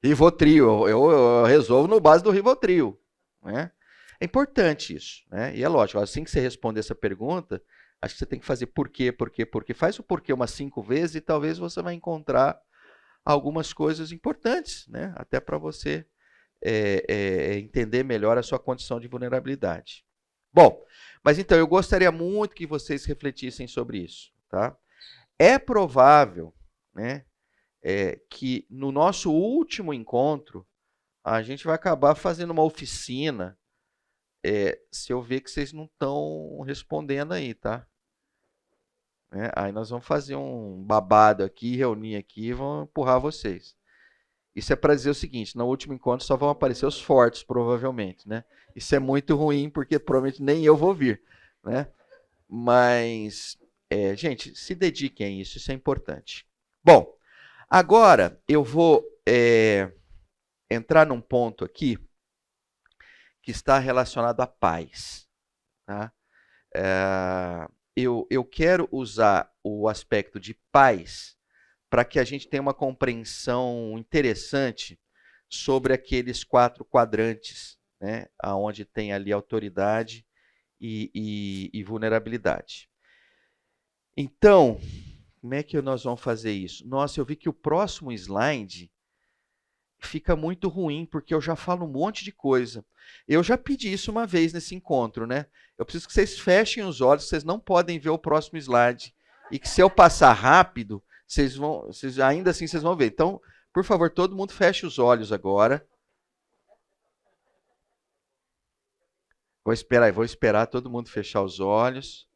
S1: Rivotril, eu resolvo no base do Rivotril, né? É importante isso, né? E é lógico, assim que você responder essa pergunta, acho que você tem que fazer por quê, por quê, por quê. Faz o porquê umas 5 vezes e talvez você vai encontrar algumas coisas importantes, né? Até para você entender melhor a sua condição de vulnerabilidade. Bom, mas então eu gostaria muito que vocês refletissem sobre isso, tá? É provável, né, que no nosso último encontro a gente vai acabar fazendo uma oficina, se eu ver que vocês não estão respondendo aí, tá? Aí nós vamos fazer um babado aqui, reunir aqui e vamos empurrar vocês. Isso é para dizer o seguinte: no último encontro só vão aparecer os fortes, provavelmente, né? Isso é muito ruim, porque provavelmente nem eu vou vir, né? Mas, gente, se dediquem a isso, isso é importante. Bom, agora eu vou entrar num ponto aqui que está relacionado à paz. Tá? Eu quero usar o aspecto de paz para que a gente tenha uma compreensão interessante sobre aqueles 4 quadrantes, né, onde tem ali autoridade e vulnerabilidade. Então, como é que nós vamos fazer isso? Nossa, eu vi que o próximo slide fica muito ruim, porque eu já falo um monte de coisa. Eu já pedi isso uma vez nesse encontro, né? Eu preciso que vocês fechem os olhos, vocês não podem ver o próximo slide. E que se eu passar rápido, ainda assim vocês vão ver. Então, por favor, todo mundo feche os olhos agora. Vou esperar todo mundo fechar os olhos.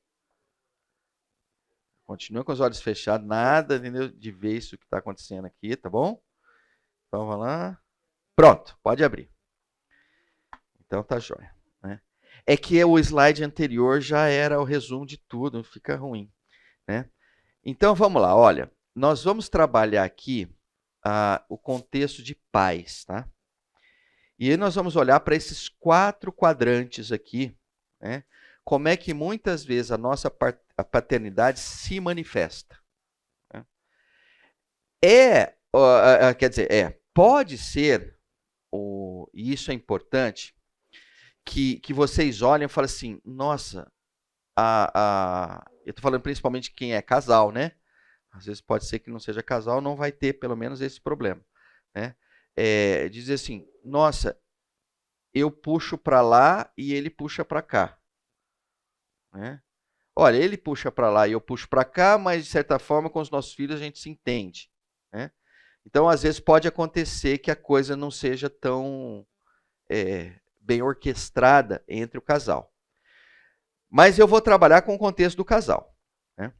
S1: Continua com os olhos fechados, nada, entendeu, de ver isso que está acontecendo aqui, tá bom? Então, vamos lá. Pronto, pode abrir. Então, tá jóia. Né? É que o slide anterior já era o resumo de tudo, fica ruim. Né? Então, vamos lá, olha, nós vamos trabalhar aqui o contexto de paz, tá? E aí nós vamos olhar para esses 4 quadrantes aqui, né? Como é que muitas vezes a nossa a paternidade se manifesta. Né? Quer dizer, pode ser, e isso é importante, que vocês olhem e falem assim, nossa, eu estou falando principalmente quem é casal, né? Às vezes pode ser que não seja casal, não vai ter pelo menos esse problema. Né? Dizer assim, nossa, eu puxo para lá e ele puxa para cá. Né? Olha, ele puxa para lá e eu puxo para cá, mas de certa forma com os nossos filhos a gente se entende. Né? Então, às vezes pode acontecer que a coisa não seja tão bem orquestrada entre o casal. Mas eu vou trabalhar com o contexto do casal. Né?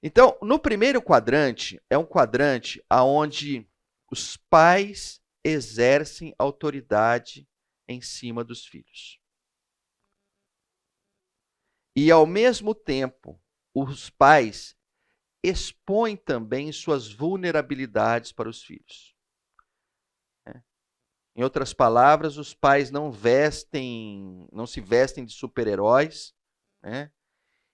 S1: Então, no primeiro quadrante, é um quadrante onde os pais exercem autoridade em cima dos filhos. E, ao mesmo tempo, os pais expõem também suas vulnerabilidades para os filhos. Em outras palavras, os pais não se vestem de super-heróis, né?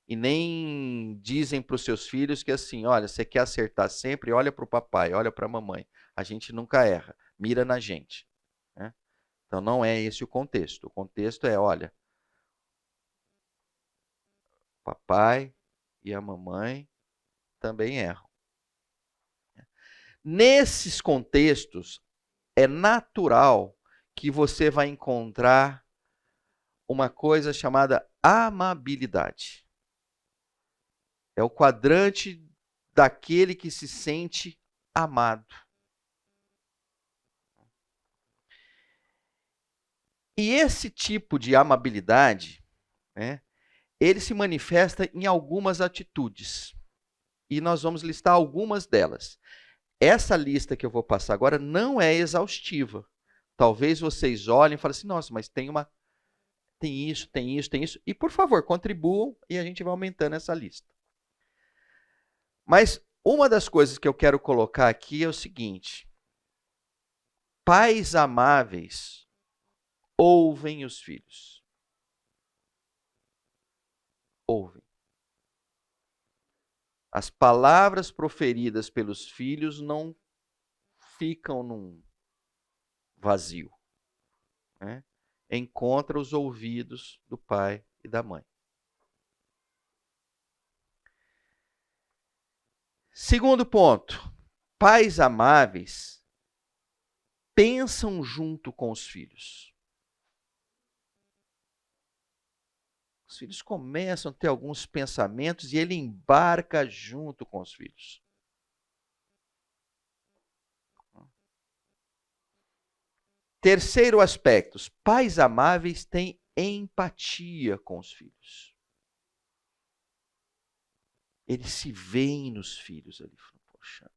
S1: E nem dizem para os seus filhos que assim, olha, você quer acertar sempre, olha para o papai, olha para a mamãe. A gente nunca erra, mira na gente. Né? Então não é esse o contexto. O contexto é, olha, o papai e a mamãe também erram. Nesses contextos, é natural que você vai encontrar uma coisa chamada amabilidade. É o quadrante daquele que se sente amado. E esse tipo de amabilidade, né, ele se manifesta em algumas atitudes. E nós vamos listar algumas delas. Essa lista que eu vou passar agora não é exaustiva. Talvez vocês olhem e falem assim, nossa, mas tem isso, tem isso, tem isso. E, por favor, contribuam e a gente vai aumentando essa lista. Mas uma das coisas que eu quero colocar aqui é o seguinte. Pais amáveis ouvem os filhos. Ouvem. As palavras proferidas pelos filhos não ficam num vazio. Né? Encontra os ouvidos do pai e da mãe. Segundo ponto, pais amáveis pensam junto com os filhos. Os filhos começam a ter alguns pensamentos e ele embarca junto com os filhos. Terceiro aspecto, os pais amáveis têm empatia com os filhos. Eles se veem nos filhos ali. Poxa,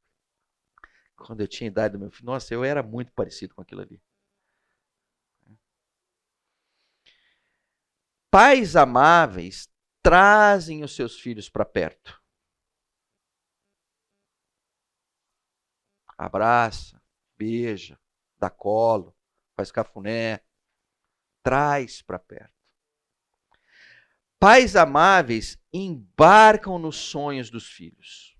S1: Quando eu tinha a idade do meu filho, nossa, eu era muito parecido com aquilo ali. Pais amáveis trazem os seus filhos para perto. Abraça, beija, dá colo, faz cafuné, traz para perto. Pais amáveis embarcam nos sonhos dos filhos.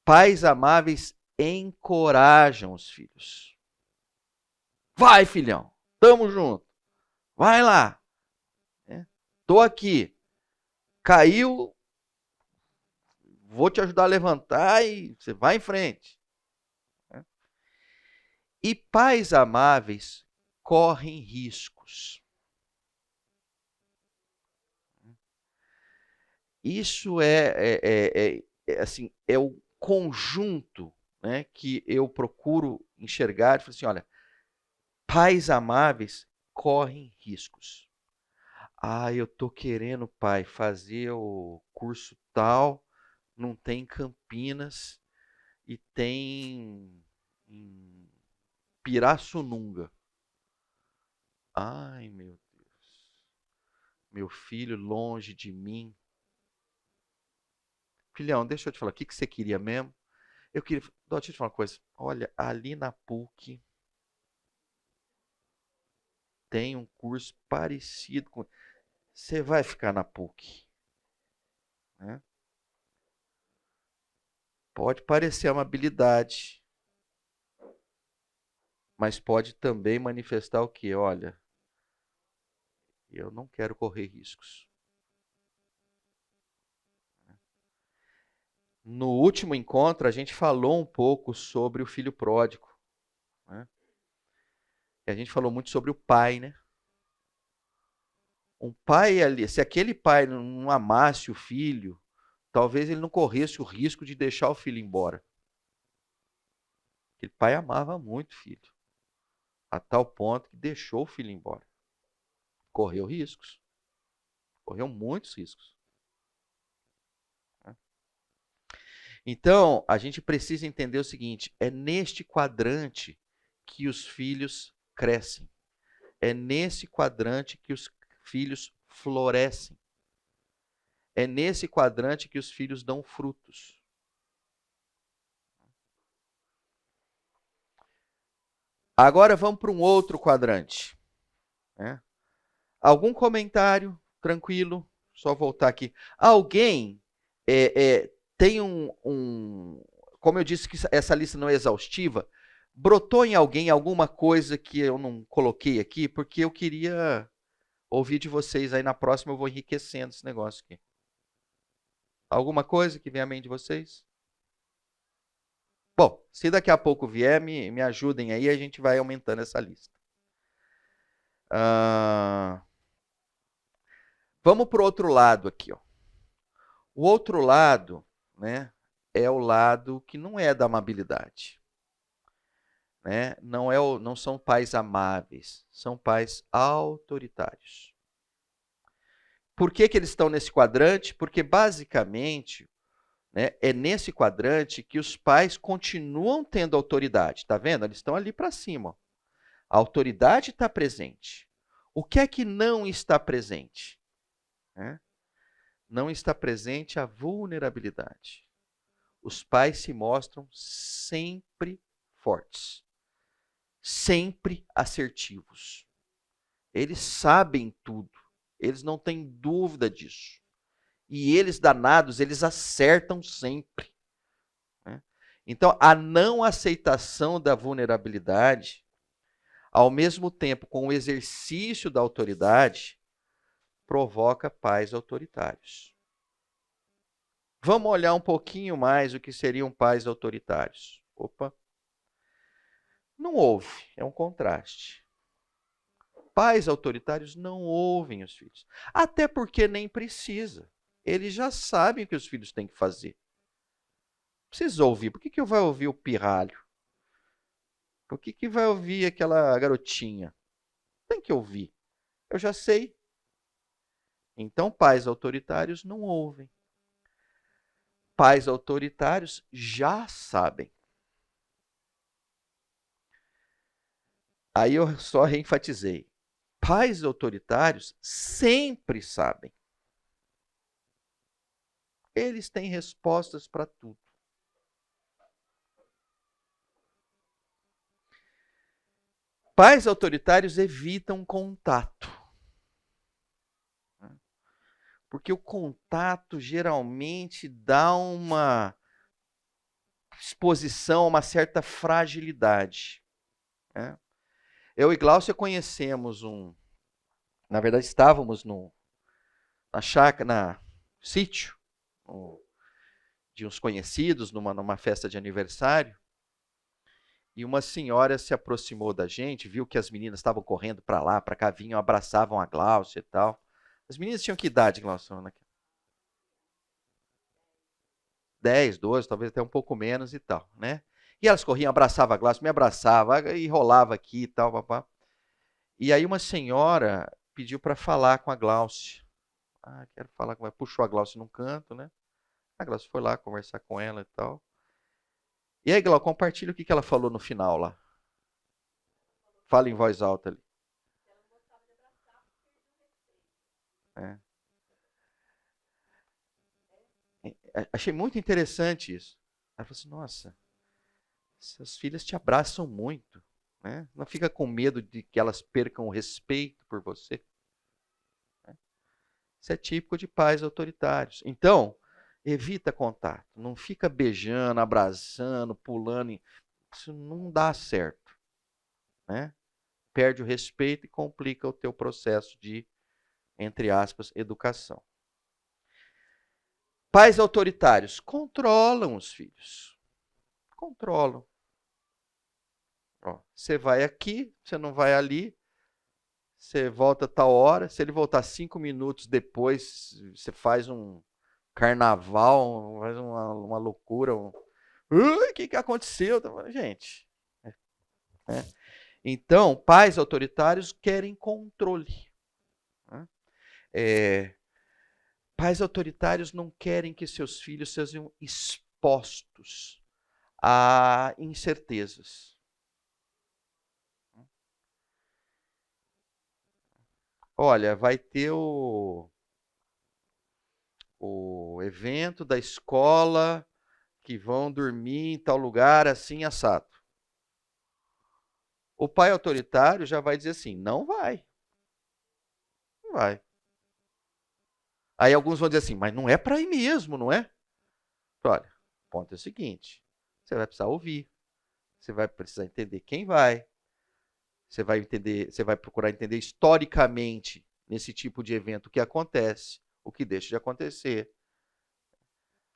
S1: Pais amáveis encorajam os filhos. Vai, filhão, tamo junto. Vai lá. Tô aqui. Caiu, vou te ajudar a levantar e você vai em frente. E pais amáveis correm riscos. Isso assim, é o conjunto, né, que eu procuro enxergar. E falar assim, olha, pais amáveis correm riscos. Ah, eu tô querendo, pai, fazer o curso tal, não tem em Campinas e tem em Pirassununga. Ai, meu Deus. Meu filho longe de mim. Filhão, deixa eu te falar, o que você queria mesmo? Eu queria. Deixa eu te falar uma coisa. Olha, ali na PUC tem um curso parecido com. Você vai ficar na PUC. Né? Pode parecer uma habilidade, mas pode também manifestar o quê? Olha, eu não quero correr riscos. No último encontro, a gente falou um pouco sobre o filho pródigo. Né? E a gente falou muito sobre o pai, né? Um pai ali, se aquele pai não amasse o filho, talvez ele não corresse o risco de deixar o filho embora. Aquele pai amava muito o filho, a tal ponto que deixou o filho embora. Correu riscos. Correu muitos riscos. Então, a gente precisa entender o seguinte: é neste quadrante que os filhos crescem. É nesse quadrante que os filhos florescem. É nesse quadrante que os filhos dão frutos. Agora vamos para um outro quadrante. Né? Algum comentário? Tranquilo? Só voltar aqui. Alguém tem como eu disse que essa lista não é exaustiva, brotou em alguém alguma coisa que eu não coloquei aqui, porque eu queria ouvir de vocês. Aí na próxima eu vou enriquecendo esse negócio aqui. Alguma coisa que vem à mente de vocês? Bom, se daqui a pouco vier, me ajudem aí, a gente vai aumentando essa lista. Vamos para o outro lado aqui. Ó. O outro lado, né, é o lado que não é da amabilidade. Né? Não são pais amáveis, são pais autoritários. Por que eles estão nesse quadrante? Porque, basicamente, né, é nesse quadrante que os pais continuam tendo autoridade. Está vendo? Eles estão ali para cima. Ó. A autoridade está presente. O que é que não está presente? Né? Não está presente a vulnerabilidade. Os pais se mostram sempre fortes, sempre assertivos. Eles sabem tudo, eles não têm dúvida disso. E eles, danados, eles acertam sempre. Né? Então, a não aceitação da vulnerabilidade, ao mesmo tempo com o exercício da autoridade, provoca pais autoritários. Vamos olhar um pouquinho mais o que seriam pais autoritários. Opa. Não houve, é um contraste. Pais autoritários não ouvem os filhos. Até porque nem precisa. Eles já sabem o que os filhos têm que fazer. Precisa ouvir. Por que eu vou ouvir o pirralho? Por que vai ouvir aquela garotinha? Tem que ouvir. Eu já sei. Então, pais autoritários não ouvem. Pais autoritários já sabem. Aí eu só reenfatizei. Pais autoritários sempre sabem. Eles têm respostas para tudo. Pais autoritários evitam contato. Porque o contato geralmente dá uma exposição a uma certa fragilidade. Né? Eu e Glaucia conhecemos na verdade estávamos na chácara, na sítio, de uns conhecidos, numa festa de aniversário, e uma senhora se aproximou da gente, viu que as meninas estavam correndo para lá, para cá, vinham, abraçavam a Glaucia e tal. As meninas tinham que idade, Glaucia? 10, 12, talvez até um pouco menos e tal, né? E elas corriam, abraçavam a Glaucia, me abraçava e rolava aqui e tal, papá. E aí uma senhora pediu para falar com a Glaucia. Ah, quero falar com ela. Puxou a Glaucia num canto, né? A Glaucia foi lá conversar com ela e tal. E aí, Glaucia, compartilha o que ela falou no final lá. Fala em voz alta ali. É. Achei muito interessante isso. Ela falou assim, nossa, seus filhos te abraçam muito. Né? Não fica com medo de que elas percam o respeito por você. Né? Isso é típico de pais autoritários. Então, evita contato. Não fica beijando, abraçando, pulando. Isso não dá certo. Né? Perde o respeito e complica o teu processo de, entre aspas, educação. Pais autoritários controlam os filhos. Controlam. Ó, você vai aqui, você não vai ali, você volta a tal hora. Se ele voltar 5 minutos depois, você faz um carnaval, faz uma loucura. O que aconteceu? Gente. Né? Então, pais autoritários querem controle. Né? Pais autoritários não querem que seus filhos sejam expostos a incertezas. Olha, vai ter o evento da escola que vão dormir em tal lugar assim assado. O pai autoritário já vai dizer assim, não vai. Não vai. Aí alguns vão dizer assim, mas não é para ir mesmo, não é? Olha, o ponto é o seguinte, você vai precisar ouvir, você vai precisar entender quem vai, você vai procurar entender historicamente nesse tipo de evento o que acontece, o que deixa de acontecer.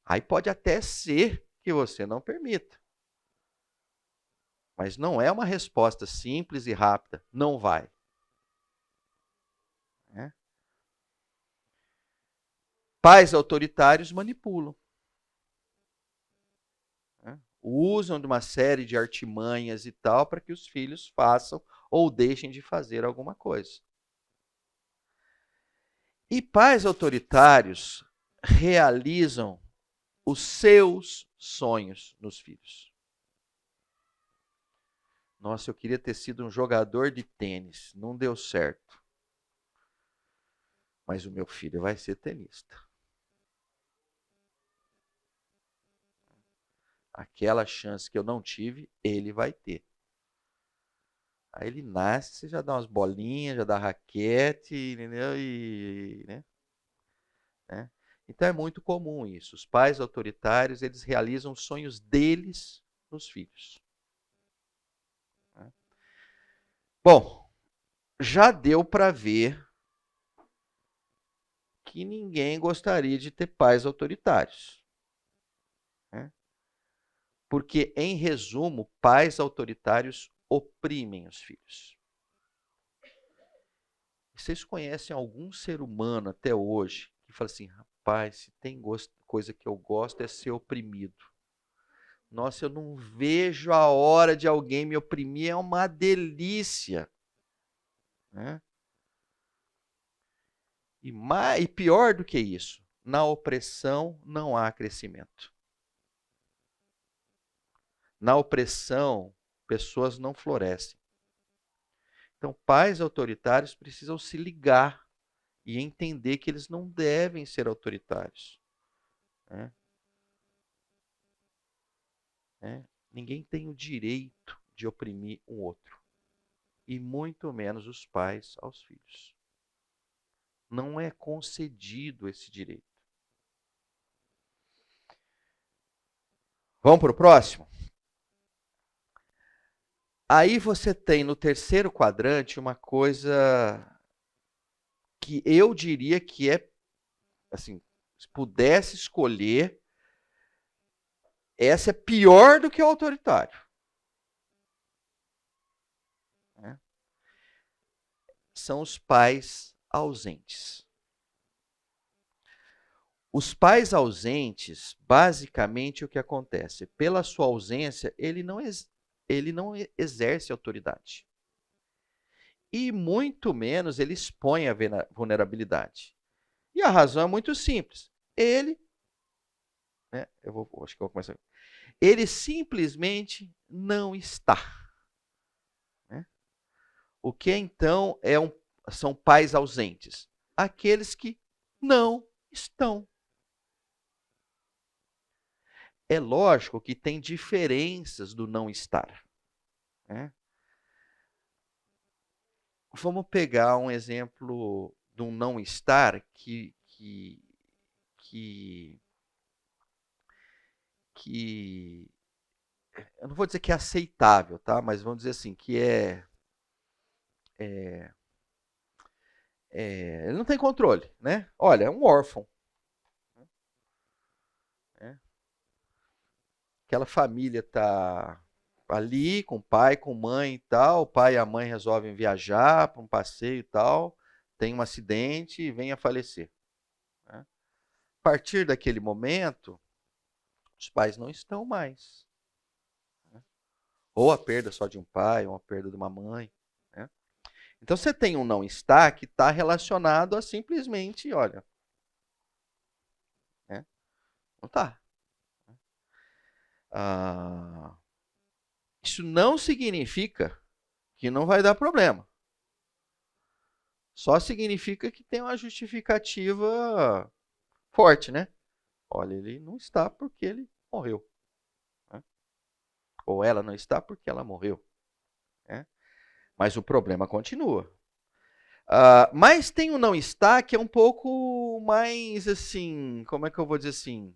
S1: Aí pode até ser que você não permita. Mas não é uma resposta simples e rápida. Não vai. Né? Pais autoritários manipulam. Né? Usam de uma série de artimanhas e tal para que os filhos façam ou deixem de fazer alguma coisa. E pais autoritários realizam os seus sonhos nos filhos. Nossa, eu queria ter sido um jogador de tênis. Não deu certo. Mas o meu filho vai ser tenista. Aquela chance que eu não tive, ele vai ter. Aí ele nasce, você já dá umas bolinhas, já dá raquete, entendeu? Né? Então é muito comum isso. Os pais autoritários, eles realizam os sonhos deles nos filhos. Né? Bom, já deu para ver que ninguém gostaria de ter pais autoritários. Né? Porque, em resumo, pais autoritários oprimem os filhos. Vocês conhecem algum ser humano até hoje que fala assim, rapaz, se tem coisa que eu gosto é ser oprimido. Nossa, eu não vejo a hora de alguém me oprimir, é uma delícia. Né? E pior do que isso, na opressão não há crescimento. Na opressão, pessoas não florescem. Então, pais autoritários precisam se ligar e entender que eles não devem ser autoritários. Né? Ninguém tem o direito de oprimir um outro. E muito menos os pais aos filhos. Não é concedido esse direito. Vamos para o próximo? Aí você tem no terceiro quadrante uma coisa que eu diria que é, assim, se pudesse escolher, essa é pior do que o autoritário. Né? São os pais ausentes. Os pais ausentes, basicamente o que acontece? Pela sua ausência, ele não exerce autoridade. E muito menos ele expõe a vulnerabilidade. E a razão é muito simples. Ele, né, acho que eu vou começar. Ele simplesmente não está. Né? O que então são pais ausentes? Aqueles que não estão. É lógico que tem diferenças do não estar. Né? Vamos pegar um exemplo de um não estar que eu não vou dizer que é aceitável, tá? Mas vamos dizer assim, que ele não tem controle, né? Olha, é um órfão. Né? Aquela família tá ali com o pai, com mãe e tal, o pai e a mãe resolvem viajar para um passeio e tal, tem um acidente e vem a falecer. Né? A partir daquele momento, os pais não estão mais. Né? Ou a perda só de um pai, ou a perda de uma mãe. Né? Então você tem um não estar que está relacionado a simplesmente, olha, né? Não está. Isso não significa que não vai dar problema. Só significa que tem uma justificativa forte, né? Olha, ele não está porque ele morreu. Né? Ou ela não está porque ela morreu. Né? Mas o problema continua. Mas tem o não está que é um pouco mais assim, como é que eu vou dizer assim?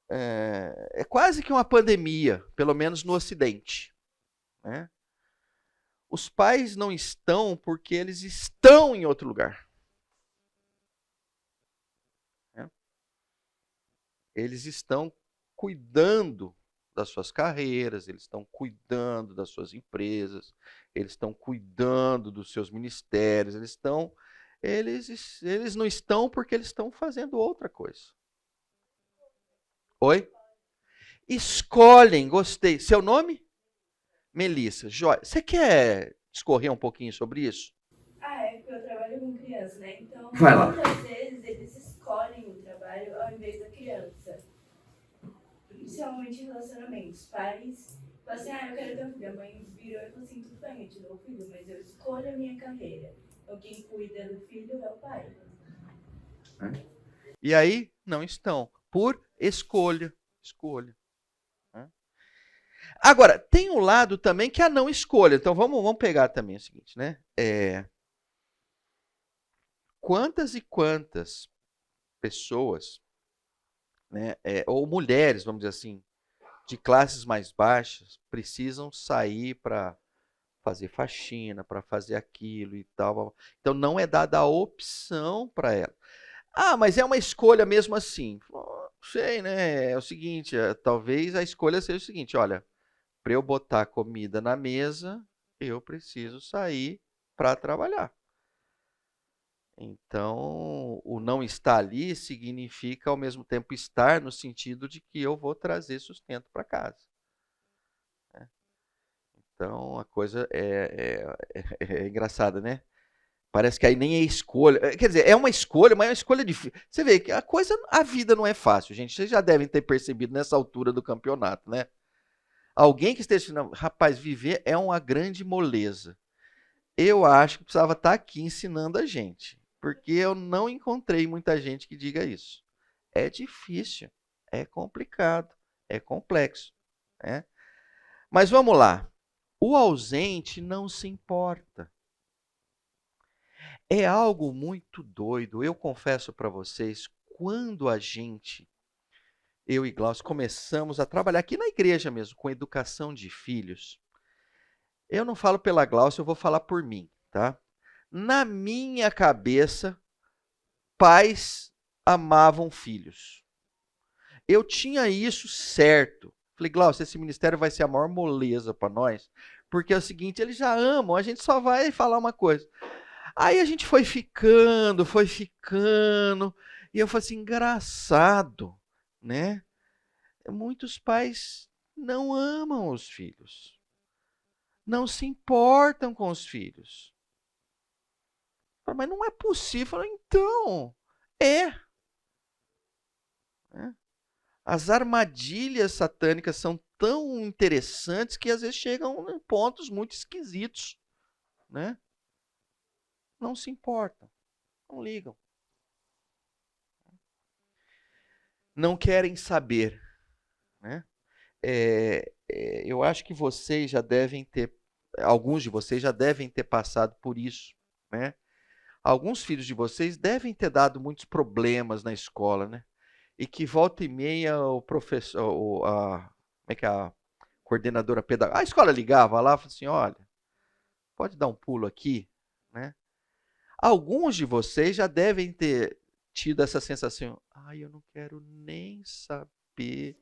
S1: É quase que uma pandemia, pelo menos no Ocidente. Né? Os pais não estão porque eles estão em outro lugar. Né? Eles estão cuidando das suas carreiras, eles estão cuidando das suas empresas, eles estão cuidando dos seus ministérios, eles não estão porque eles estão fazendo outra coisa. Oi? Escolhem, gostei. Seu nome? Melissa. Joia. Você quer discorrer um pouquinho sobre isso?
S2: Porque eu trabalho com criança, né? Então,
S1: Vai lá.
S2: muitas vezes eles escolhem o trabalho ao invés da criança. Principalmente em relacionamentos. Pais falam assim, eu quero ter um filho. A mãe virou e falou assim, tudo bem, eu te dou um filho, mas eu escolho a minha carreira. Então, quem cuida do filho é o pai.
S1: E aí, não estão. Por escolha. Escolha. Agora, tem um lado também que é a não escolha. Então, vamos pegar também o seguinte, né? Quantas e quantas pessoas, né, ou mulheres, vamos dizer assim, de classes mais baixas, precisam sair para fazer faxina, para fazer aquilo e tal. Então, não é dada a opção para ela. Mas é uma escolha mesmo assim. Sei, né? É o seguinte, talvez a escolha seja o seguinte, olha, para eu botar comida na mesa, eu preciso sair para trabalhar. Então, o não estar ali significa, ao mesmo tempo, estar no sentido de que eu vou trazer sustento para casa. Então, a coisa é engraçada, né? Parece que aí nem é escolha. Quer dizer, é uma escolha, mas é uma escolha difícil. Você vê que a vida não é fácil, gente. Vocês já devem ter percebido nessa altura do campeonato, né? Alguém que esteja falando, rapaz, viver é uma grande moleza. Eu acho que precisava estar aqui ensinando a gente, porque eu não encontrei muita gente que diga isso. É difícil, é complicado, é complexo, né? Mas vamos lá. O ausente não se importa. É algo muito doido. Eu confesso para vocês, quando eu e Glaucio, começamos a trabalhar aqui na igreja mesmo, com educação de filhos, eu não falo pela Glaucio, eu vou falar por mim, tá? Na minha cabeça, pais amavam filhos. Eu tinha isso certo. Falei, Glaucio, esse ministério vai ser a maior moleza para nós, porque é o seguinte, eles já amam, a gente só vai falar uma coisa. Aí a gente foi ficando, e eu falei assim, engraçado, né? Muitos pais não amam os filhos, não se importam com os filhos. Mas não é possível. Então, é. Né? As armadilhas satânicas são tão interessantes que às vezes chegam em pontos muito esquisitos. Né? Não se importam, não ligam. Não querem saber. Né? Eu acho que vocês já devem ter, alguns de vocês já devem ter passado por isso. Né? Alguns filhos de vocês devem ter dado muitos problemas na escola, né? E que volta e meia o professor, como é que é a coordenadora pedagógica, a escola ligava lá e falava assim, olha, pode dar um pulo aqui, né? Alguns de vocês já devem ter tido essa sensação, eu não quero nem saber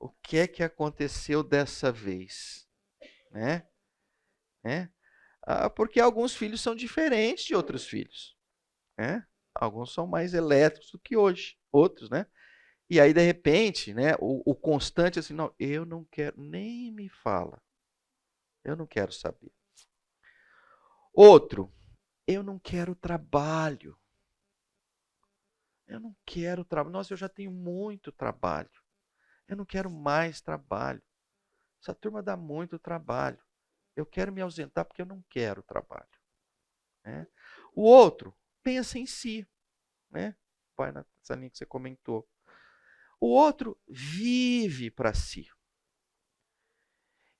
S1: o que é que aconteceu dessa vez, né? Porque alguns filhos são diferentes de outros filhos, né? Alguns são mais elétricos do que outros, né? E aí, de repente, né, o constante assim, não, eu não quero, nem me fala. Eu não quero saber. Outro, eu não quero trabalho. Eu não quero trabalho. Nossa, eu já tenho muito trabalho. Eu não quero mais trabalho. Essa turma dá muito trabalho. Eu quero me ausentar porque eu não quero trabalho. Né? O outro, pensa em si. Né? Pai, nessa linha que você comentou. O outro vive para si.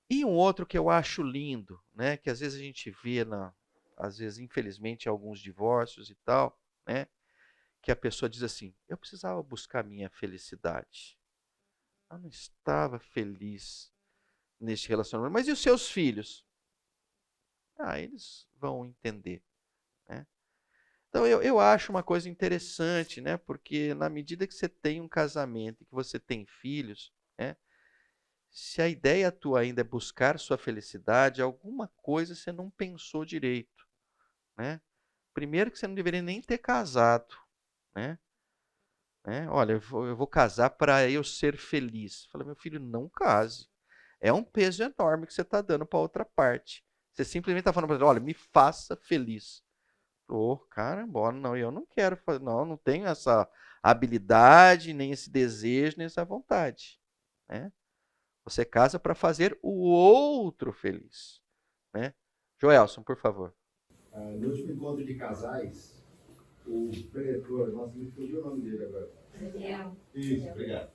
S1: E um outro que eu acho lindo, né, que às vezes a gente vê, às vezes, infelizmente, alguns divórcios e tal, né, que a pessoa diz assim, eu precisava buscar minha felicidade. Eu não estava feliz neste relacionamento. Mas e os seus filhos? Eles vão entender. Né? Então, eu acho uma coisa interessante, né, porque na medida que você tem um casamento e que você tem filhos, né, se a ideia tua ainda é buscar sua felicidade, alguma coisa você não pensou direito. Né? Primeiro que você não deveria nem ter casado. Né? Olha, eu vou casar para eu ser feliz. Fala, meu filho, não case. É um peso enorme que você está dando para outra parte. Você simplesmente está falando para ele, olha, me faça feliz. Caramba, não, eu não quero fazer, não tenho essa habilidade, nem esse desejo, nem essa vontade. Né? Você casa para fazer o outro feliz. Né? Joelson, por favor.
S3: No último encontro de casais, o preletor, nossa, me fugiu o nome dele agora.
S2: Daniel.
S3: Isso, obrigado.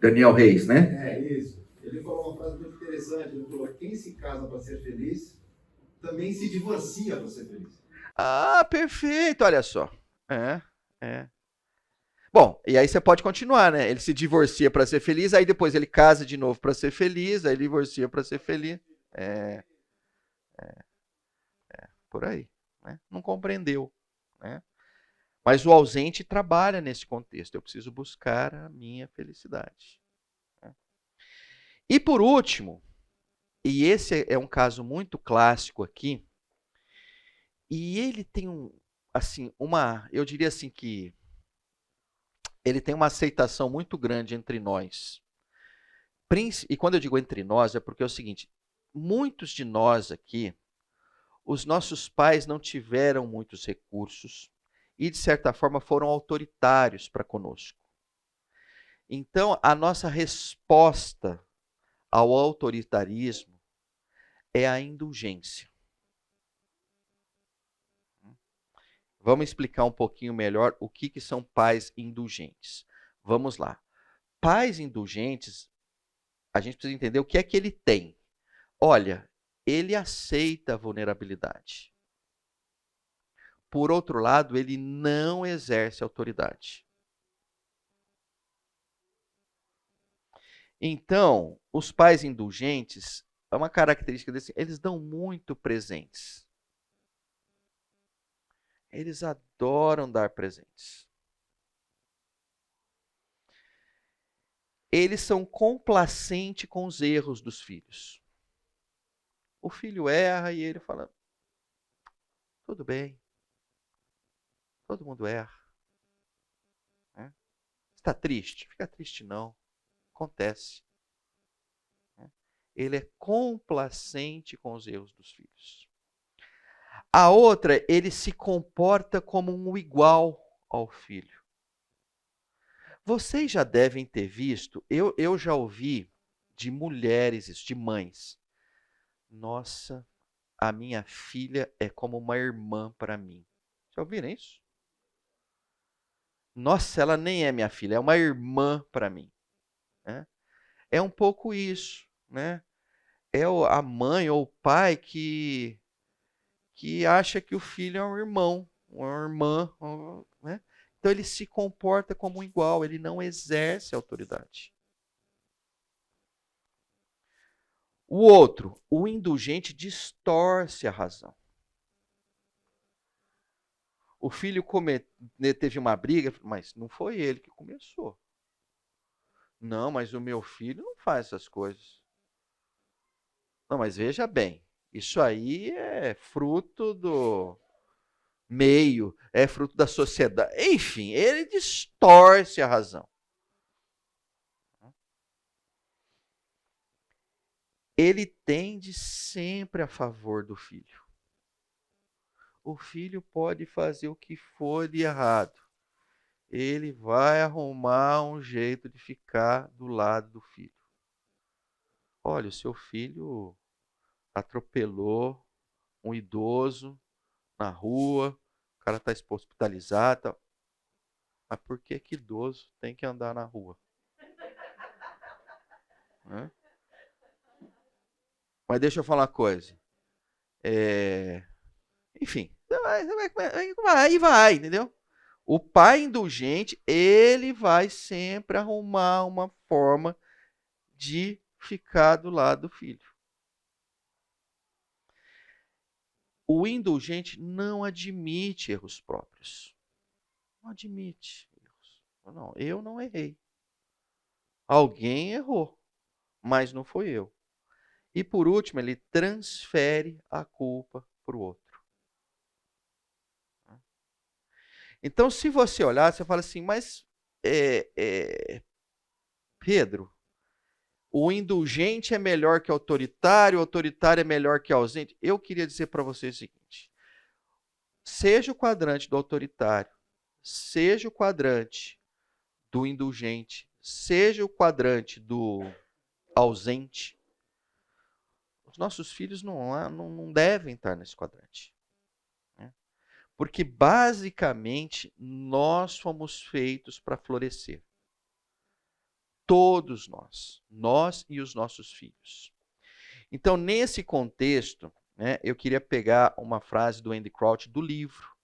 S1: Daniel Reis, né?
S3: Isso. Ele falou uma frase muito interessante. Ele falou: quem se casa para ser feliz, também se divorcia para ser feliz.
S1: Perfeito, olha só. É. Bom, e aí você pode continuar, né? Ele se divorcia para ser feliz, aí depois ele casa de novo para ser feliz, aí ele divorcia para ser feliz. Por aí. Né? Não compreendeu. Né? Mas o ausente trabalha nesse contexto. Eu preciso buscar a minha felicidade. Né? E por último, e esse é um caso muito clássico aqui, e ele tem eu diria assim que ele tem uma aceitação muito grande entre nós. E quando eu digo entre nós, é porque é o seguinte, muitos de nós aqui, os nossos pais não tiveram muitos recursos e, de certa forma, foram autoritários para conosco. Então, a nossa resposta ao autoritarismo é a indulgência. Vamos explicar um pouquinho melhor o que são pais indulgentes. Vamos lá. Pais indulgentes, a gente precisa entender o que é que ele tem. Olha, ele aceita a vulnerabilidade. Por outro lado, ele não exerce autoridade. Então, os pais indulgentes, é uma característica desse, eles dão muito presentes. Eles adoram dar presentes. Eles são complacentes com os erros dos filhos. O filho erra e ele fala, tudo bem, todo mundo erra. Está triste? Fica triste não, acontece. Ele é complacente com os erros dos filhos. A outra, ele se comporta como um igual ao filho. Vocês já devem ter visto, eu já ouvi de mulheres isso, de mães. Nossa, a minha filha é como uma irmã para mim. Já ouviram isso? Nossa, ela nem é minha filha, é uma irmã para mim. É um pouco isso, né? É a mãe ou o pai que acha que o filho é um irmão, uma irmã, né? Então ele se comporta como um igual, ele não exerce autoridade. O outro, o indulgente, distorce a razão. O filho teve uma briga, mas não foi ele que começou. Não, mas o meu filho não faz essas coisas. Não, mas veja bem, isso aí é fruto do meio, é fruto da sociedade. Enfim, ele distorce a razão. Ele tende sempre a favor do filho. O filho pode fazer o que for de errado. Ele vai arrumar um jeito de ficar do lado do filho. Olha, o seu filho atropelou um idoso na rua, o cara está hospitalizado. Mas por que idoso tem que andar na rua? Mas deixa eu falar uma coisa. Enfim, vai, entendeu? O pai indulgente, ele vai sempre arrumar uma forma de ficar do lado do filho. O indulgente não admite erros próprios. Não admite erros. Não, eu não errei. Alguém errou, mas não foi eu. E por último, ele transfere a culpa para o outro. Então, se você olhar, você fala assim, mas Pedro, o indulgente é melhor que o autoritário é melhor que o ausente. Eu queria dizer para você o seguinte, seja o quadrante do autoritário, seja o quadrante do indulgente, seja o quadrante do ausente, os nossos filhos não devem estar nesse quadrante. Porque, basicamente, nós fomos feitos para florescer. Todos nós e os nossos filhos. Então, nesse contexto, eu queria pegar uma frase do Andy Crouch do livro,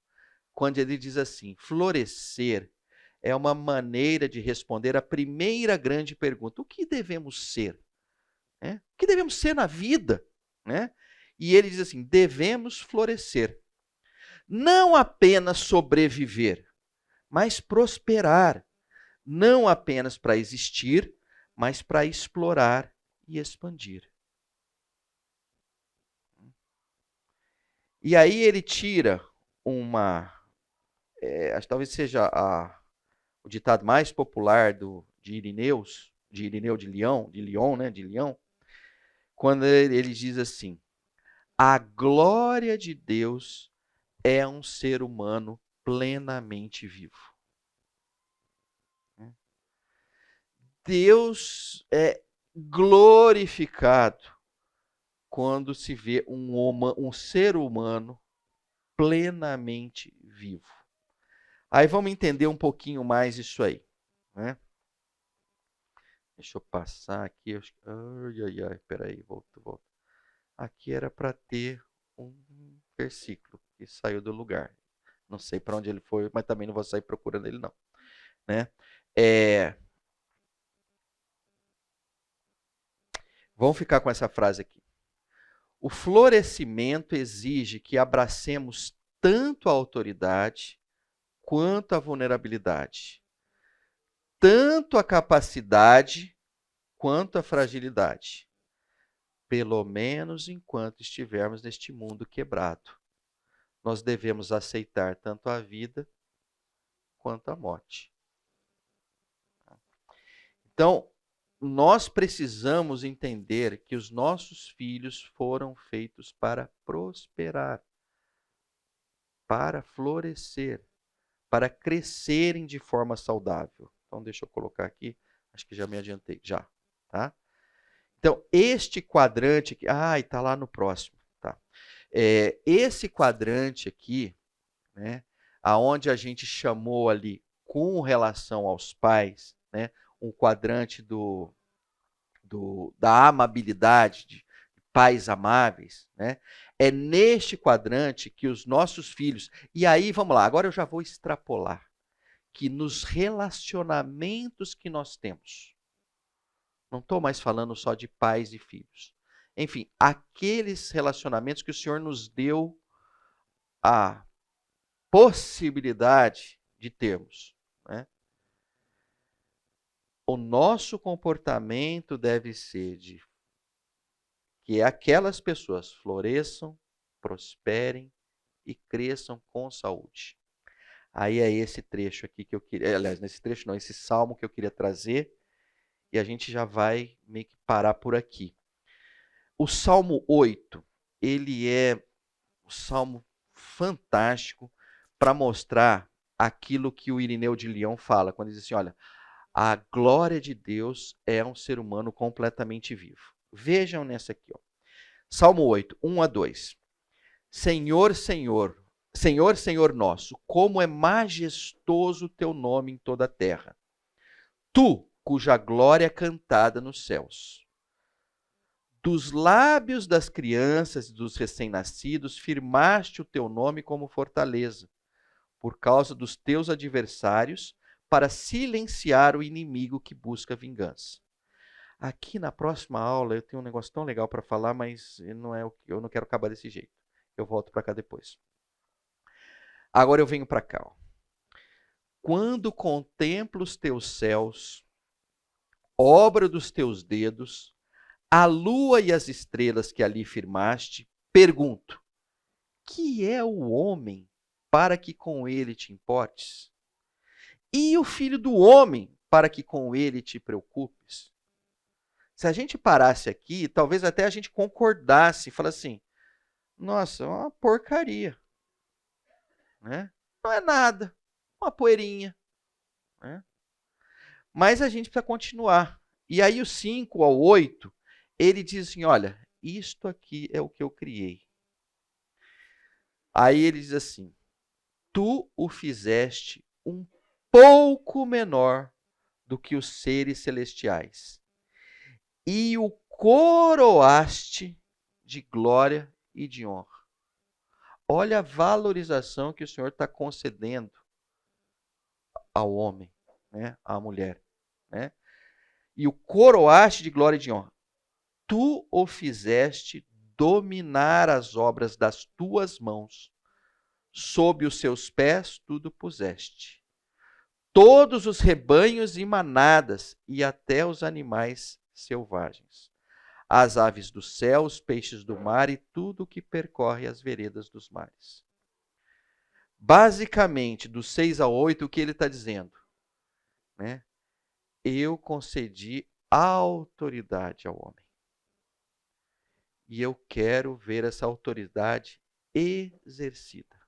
S1: quando ele diz assim, florescer é uma maneira de responder à primeira grande pergunta, o que devemos ser? O que devemos ser na vida? E ele diz assim, devemos florescer. Não apenas sobreviver, mas prosperar. Não apenas para existir, mas para explorar e expandir. E aí ele tira acho que talvez seja o ditado mais popular de Irineu de Lyon, quando ele diz assim, A glória de Deus é um ser humano plenamente vivo. Deus é glorificado quando se vê um ser humano plenamente vivo. Aí vamos entender um pouquinho mais isso aí, né? Deixa eu passar aqui. Ai, peraí, volta. Aqui era para ter um versículo que saiu do lugar. Não sei para onde ele foi, mas também não vou sair procurando ele não, né? Vamos ficar com essa frase aqui. O florescimento exige que abracemos tanto a autoridade quanto a vulnerabilidade, tanto a capacidade quanto a fragilidade, pelo menos enquanto estivermos neste mundo quebrado. Nós devemos aceitar tanto a vida quanto a morte. Então, nós precisamos entender que os nossos filhos foram feitos para prosperar, para florescer, para crescerem de forma saudável. Então, deixa eu colocar aqui, acho que já me adiantei, já, tá? Então, este quadrante aqui, está lá no próximo, tá? Esse quadrante aqui, né, aonde a gente chamou ali com relação aos pais, né, um quadrante da amabilidade, de pais amáveis, né? É neste quadrante que os nossos filhos. E aí, vamos lá, agora eu já vou extrapolar. Que nos relacionamentos que nós temos, não estou mais falando só de pais e filhos. Enfim, aqueles relacionamentos que o Senhor nos deu a possibilidade de termos, né? O nosso comportamento deve ser de que aquelas pessoas floresçam, prosperem e cresçam com saúde. Aí é esse trecho aqui que eu queria, aliás, nesse trecho não, esse salmo que eu queria trazer, e a gente já vai meio que parar por aqui. O Salmo 8, ele é um salmo fantástico para mostrar aquilo que o Irineu de Leão fala, quando ele diz assim, olha, a glória de Deus é um ser humano completamente vivo. Vejam nessa aqui, ó. Salmo 8, 1 a 2. Senhor, Senhor, Senhor, Senhor nosso, como é majestoso o teu nome em toda a terra. Tu, cuja glória é cantada nos céus. Dos lábios das crianças e dos recém-nascidos, firmaste o teu nome como fortaleza, por causa dos teus adversários, para silenciar o inimigo que busca vingança. Aqui na próxima aula eu tenho um negócio tão legal para falar, mas eu não quero acabar desse jeito. Eu volto para cá depois. Agora eu venho para cá. Ó. Quando contemplo os teus céus, obra dos teus dedos, a lua e as estrelas que ali firmaste, pergunto, que é o homem para que com ele te importes? E o filho do homem para que com ele te preocupes? Se a gente parasse aqui, talvez até a gente concordasse e falasse assim, nossa, é uma porcaria. Né? Não é nada, uma poeirinha. Né? Mas a gente precisa continuar. E aí o 5 ao 8, ele diz assim, olha, isto aqui é o que eu criei. Aí ele diz assim, tu o fizeste um pouco menor do que os seres celestiais e o coroaste de glória e de honra. Olha a valorização que o Senhor está concedendo ao homem, né, à mulher. Né? E o coroaste de glória e de honra. Tu o fizeste dominar as obras das tuas mãos. Sob os seus pés tudo puseste. Todos os rebanhos e manadas, e até os animais selvagens. As aves do céu, os peixes do mar e tudo que percorre as veredas dos mares. Basicamente, do 6 ao 8, o que ele está dizendo? Né? Eu concedi autoridade ao homem. e eu quero ver essa autoridade exercida.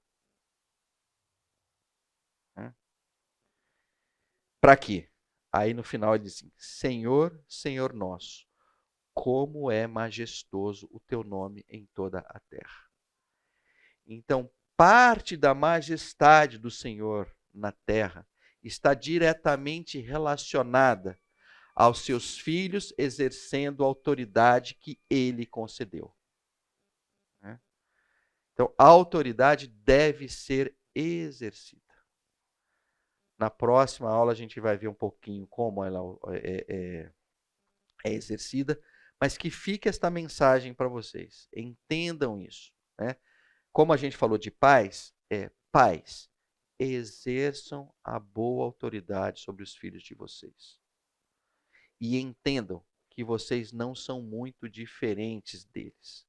S1: Para quê? Aí no final ele diz assim: Senhor, Senhor nosso, como é majestoso o teu nome em toda a terra. Então, parte da majestade do Senhor na terra está diretamente relacionada aos seus filhos exercendo a autoridade que ele concedeu. Então, a autoridade deve ser exercida. Na próxima aula a gente vai ver um pouquinho como ela é exercida, mas que fique esta mensagem para vocês. Entendam isso. Né? Como a gente falou de pais, pais, exerçam a boa autoridade sobre os filhos de vocês. E entendam que vocês não são muito diferentes deles.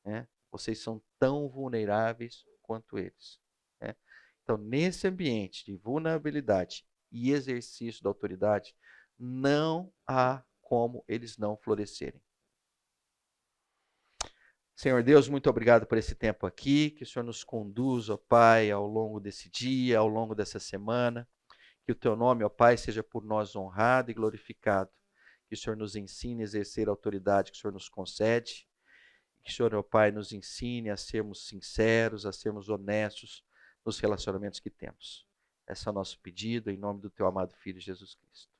S1: Né? Vocês são tão vulneráveis quanto eles. Né? Então, nesse ambiente de vulnerabilidade e exercício da autoridade, não há como eles não florescerem. Senhor Deus, muito obrigado por esse tempo aqui, que o Senhor nos conduza, ó Pai, ao longo desse dia, ao longo dessa semana, que o Teu nome, ó Pai, seja por nós honrado e glorificado, que o Senhor nos ensine a exercer a autoridade que o Senhor nos concede, que o Senhor, ó Pai, nos ensine a sermos sinceros, a sermos honestos nos relacionamentos que temos. Esse é o nosso pedido, em nome do Teu amado Filho Jesus Cristo.